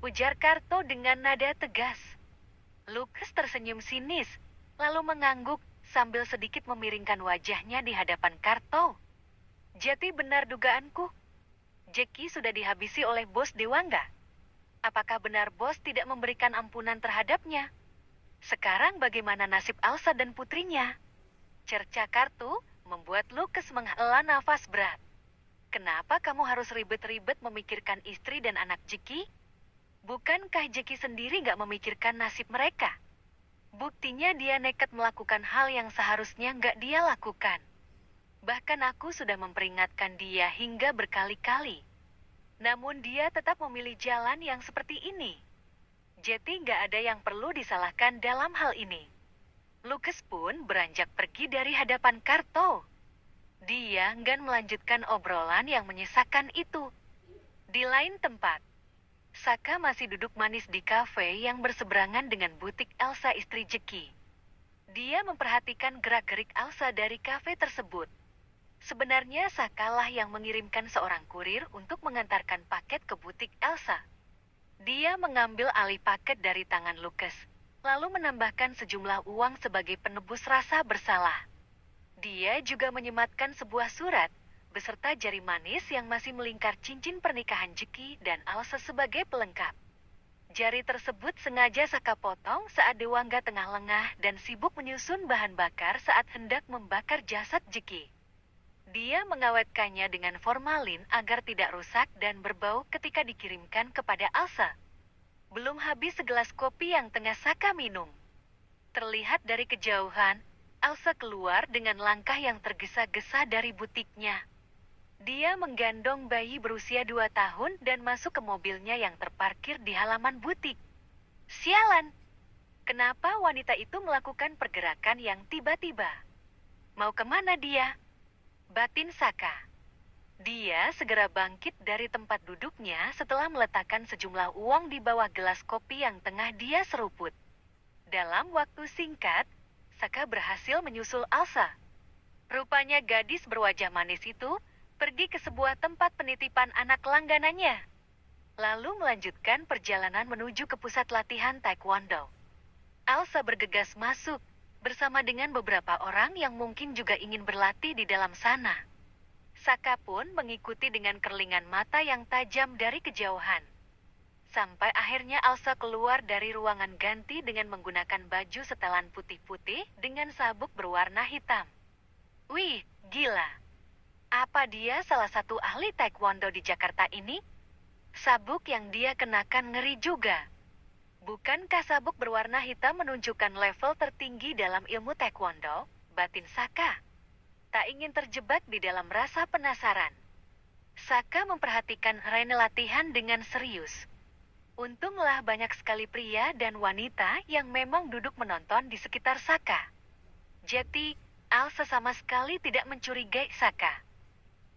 Ujar Karto dengan nada tegas. Lucas tersenyum sinis, lalu mengangguk sambil sedikit memiringkan wajahnya di hadapan Karto. Jadi benar dugaanku. Jeki sudah dihabisi oleh bos Dewangga. Apakah benar bos tidak memberikan ampunan terhadapnya? Sekarang bagaimana nasib Elsa dan putrinya? Cerca Kartu membuat Lucas menghela nafas berat. Kenapa kamu harus ribet-ribet memikirkan istri dan anak Jeki? Bukankah Jeki sendiri gak memikirkan nasib mereka? Buktinya dia nekat melakukan hal yang seharusnya gak dia lakukan. Bahkan aku sudah memperingatkan dia hingga berkali-kali. Namun dia tetap memilih jalan yang seperti ini. Jadi gak ada yang perlu disalahkan dalam hal ini. Lucas pun beranjak pergi dari hadapan Karto. Dia enggan melanjutkan obrolan yang menyisakan itu. Di lain tempat, Saka masih duduk manis di kafe yang berseberangan dengan butik Elsa istri Jeki. Dia memperhatikan gerak-gerik Elsa dari kafe tersebut. Sebenarnya Saka lah yang mengirimkan seorang kurir untuk mengantarkan paket ke butik Elsa. Dia mengambil alih paket dari tangan Lucas, lalu menambahkan sejumlah uang sebagai penebus rasa bersalah. Dia juga menyematkan sebuah surat beserta jari manis yang masih melingkar cincin pernikahan Jeki dan Elsa sebagai pelengkap. Jari tersebut sengaja Saka potong saat Dewangga tengah lengah dan sibuk menyusun bahan bakar saat hendak membakar jasad Jeki. Dia mengawetkannya dengan formalin agar tidak rusak dan berbau ketika dikirimkan kepada Elsa. Belum habis segelas kopi yang tengah Saka minum. Terlihat dari kejauhan, Elsa keluar dengan langkah yang tergesa-gesa dari butiknya. Dia menggendong bayi berusia 2 tahun dan masuk ke mobilnya yang terparkir di halaman butik. Sialan! Kenapa wanita itu melakukan pergerakan yang tiba-tiba? Mau kemana dia? Batin Saka. Dia segera bangkit dari tempat duduknya setelah meletakkan sejumlah uang di bawah gelas kopi yang tengah dia seruput. Dalam waktu singkat, Saka berhasil menyusul Elsa. Rupanya gadis berwajah manis itu pergi ke sebuah tempat penitipan anak langganannya. Lalu melanjutkan perjalanan menuju ke pusat latihan taekwondo. Elsa bergegas masuk, bersama dengan beberapa orang yang mungkin juga ingin berlatih di dalam sana. Saka pun mengikuti dengan kerlingan mata yang tajam dari kejauhan. Sampai akhirnya Elsa keluar dari ruangan ganti dengan menggunakan baju setelan putih-putih dengan sabuk berwarna hitam. Wih, gila! Apa dia salah satu ahli taekwondo di Jakarta ini? Sabuk yang dia kenakan ngeri juga. Bukankah sabuk berwarna hitam menunjukkan level tertinggi dalam ilmu taekwondo? Batin Saka. Tak ingin terjebak di dalam rasa penasaran. Saka memperhatikan arena latihan dengan serius. Untunglah banyak sekali pria dan wanita yang memang duduk menonton di sekitar Saka. Jadi, Elsa sama sekali tidak mencurigai Saka.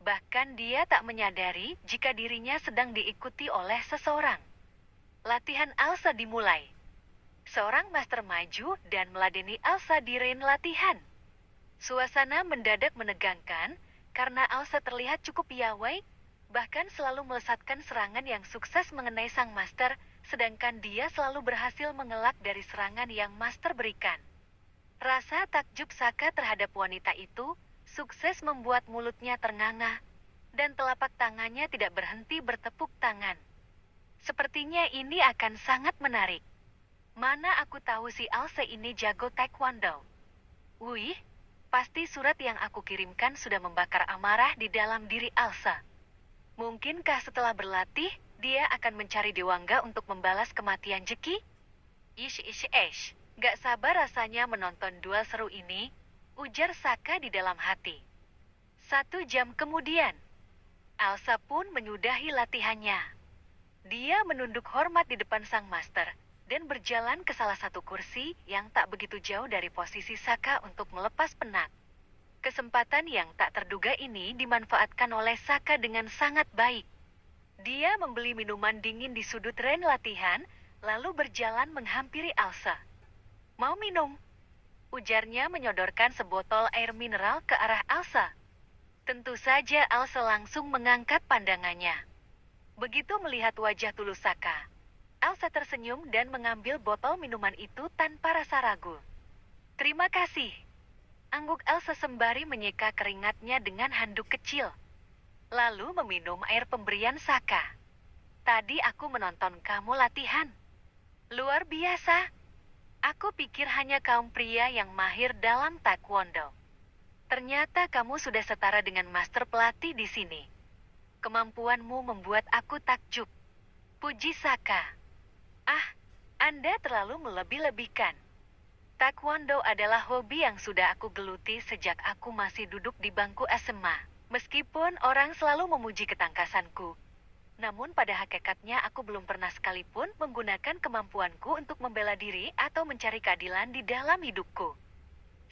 Bahkan dia tak menyadari jika dirinya sedang diikuti oleh seseorang. Latihan Elsa dimulai. Seorang master maju dan meladeni Elsa di ring latihan. Suasana mendadak menegangkan karena Elsa terlihat cukup piawai, bahkan selalu melesatkan serangan yang sukses mengenai sang master, sedangkan dia selalu berhasil mengelak dari serangan yang master berikan. Rasa takjub Saka terhadap wanita itu sukses membuat mulutnya ternganga, dan telapak tangannya tidak berhenti bertepuk tangan. Sepertinya ini akan sangat menarik. Mana aku tahu si Elsa ini jago taekwondo. Wih, pasti surat yang aku kirimkan sudah membakar amarah di dalam diri Elsa. Mungkinkah setelah berlatih, dia akan mencari Dewangga untuk membalas kematian Jeki? Ish. Gak sabar rasanya menonton duel seru ini, ujar Saka di dalam hati. 1 jam kemudian, Elsa pun menyudahi latihannya. Dia menunduk hormat di depan sang master dan berjalan ke salah satu kursi yang tak begitu jauh dari posisi Saka untuk melepas penat. Kesempatan yang tak terduga ini dimanfaatkan oleh Saka dengan sangat baik. Dia membeli minuman dingin di sudut ring latihan, lalu berjalan menghampiri Elsa. Mau minum? Ujarnya menyodorkan sebotol air mineral ke arah Elsa. Tentu saja Elsa langsung mengangkat pandangannya. Begitu melihat wajah tulus Saka, Elsa tersenyum dan mengambil botol minuman itu tanpa rasa ragu. Terima kasih. Angguk Elsa sembari menyeka keringatnya dengan handuk kecil. Lalu meminum air pemberian Saka. Tadi aku menonton kamu latihan. Luar biasa. Aku pikir hanya kaum pria yang mahir dalam taekwondo. Ternyata kamu sudah setara dengan master pelatih di sini. Kemampuanmu membuat aku takjub. Puji Saka. Ah, Anda terlalu melebih-lebihkan. Taekwondo adalah hobi yang sudah aku geluti sejak aku masih duduk di bangku SMA. Meskipun orang selalu memuji ketangkasanku, namun pada hakikatnya aku belum pernah sekalipun menggunakan kemampuanku untuk membela diri atau mencari keadilan di dalam hidupku.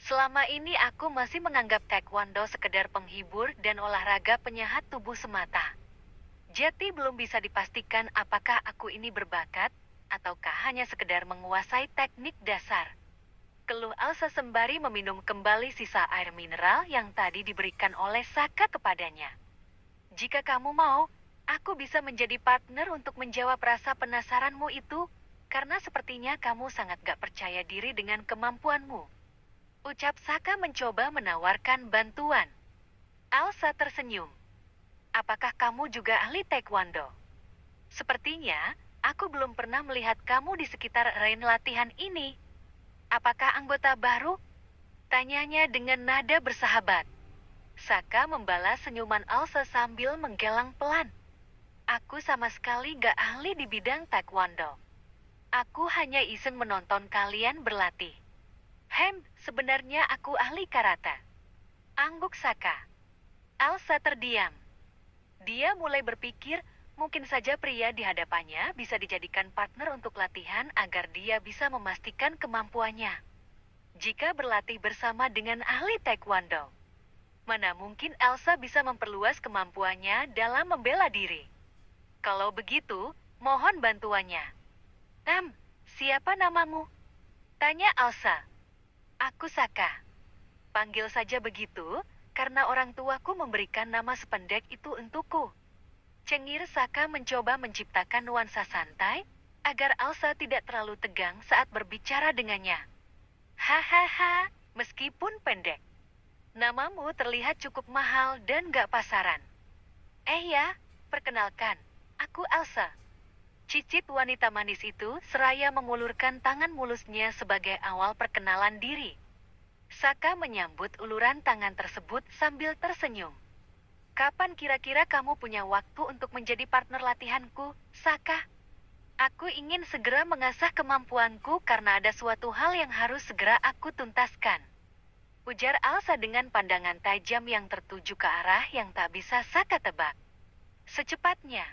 Selama ini aku masih menganggap taekwondo sekedar penghibur dan olahraga penyehat tubuh semata. Jadi belum bisa dipastikan apakah aku ini berbakat, ataukah hanya sekedar menguasai teknik dasar. Keluh Elsa sembari meminum kembali sisa air mineral yang tadi diberikan oleh Saka kepadanya. Jika kamu mau, aku bisa menjadi partner untuk menjawab rasa penasaranmu itu, karena sepertinya kamu sangat gak percaya diri dengan kemampuanmu. Ucap Saka mencoba menawarkan bantuan. Elsa tersenyum. Apakah kamu juga ahli taekwondo? Sepertinya, aku belum pernah melihat kamu di sekitar arena latihan ini. Apakah anggota baru? Tanyanya dengan nada bersahabat. Saka membalas senyuman Elsa sambil menggelang pelan. Aku sama sekali gak ahli di bidang taekwondo. Aku hanya iseng menonton kalian berlatih. Sebenarnya aku ahli karate. Angguk Saka. Elsa terdiam. Dia mulai berpikir, mungkin saja pria di hadapannya bisa dijadikan partner untuk latihan agar dia bisa memastikan kemampuannya. Jika berlatih bersama dengan ahli taekwondo, mana mungkin Elsa bisa memperluas kemampuannya dalam membela diri. Kalau begitu, mohon bantuannya. Siapa namamu? Tanya Elsa. Aku Saka. Panggil saja begitu, karena orang tuaku memberikan nama sependek itu untukku. Cengir Saka mencoba menciptakan nuansa santai, agar Elsa tidak terlalu tegang saat berbicara dengannya. Hahaha, meskipun pendek. Namamu terlihat cukup mahal dan gak pasaran. Ya, perkenalkan, aku Elsa. Cicit wanita manis itu seraya mengulurkan tangan mulusnya sebagai awal perkenalan diri. Saka menyambut uluran tangan tersebut sambil tersenyum. Kapan kira-kira kamu punya waktu untuk menjadi partner latihanku, Saka? Aku ingin segera mengasah kemampuanku karena ada suatu hal yang harus segera aku tuntaskan. Ujar Elsa dengan pandangan tajam yang tertuju ke arah yang tak bisa Saka tebak. Secepatnya,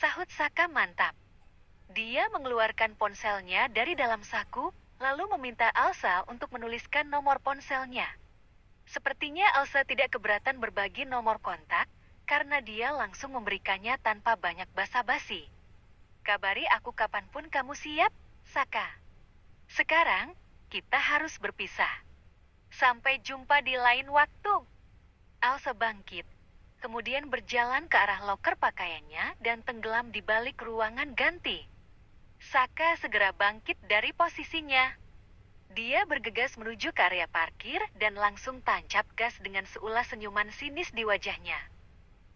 sahut Saka mantap. Dia mengeluarkan ponselnya dari dalam saku, lalu meminta Elsa untuk menuliskan nomor ponselnya. Sepertinya Elsa tidak keberatan berbagi nomor kontak, karena dia langsung memberikannya tanpa banyak basa-basi. Kabari aku kapanpun kamu siap, Saka. Sekarang, kita harus berpisah. Sampai jumpa di lain waktu. Elsa bangkit, kemudian berjalan ke arah loker pakaiannya dan tenggelam di balik ruangan ganti. Saka segera bangkit dari posisinya. Dia bergegas menuju ke area parkir dan langsung tancap gas dengan seulas senyuman sinis di wajahnya.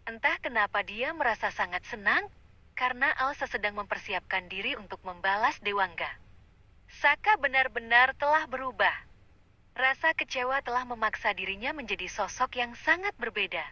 Entah kenapa dia merasa sangat senang, karena Elsa sedang mempersiapkan diri untuk membalas Dewangga. Saka benar-benar telah berubah. Rasa kecewa telah memaksa dirinya menjadi sosok yang sangat berbeda.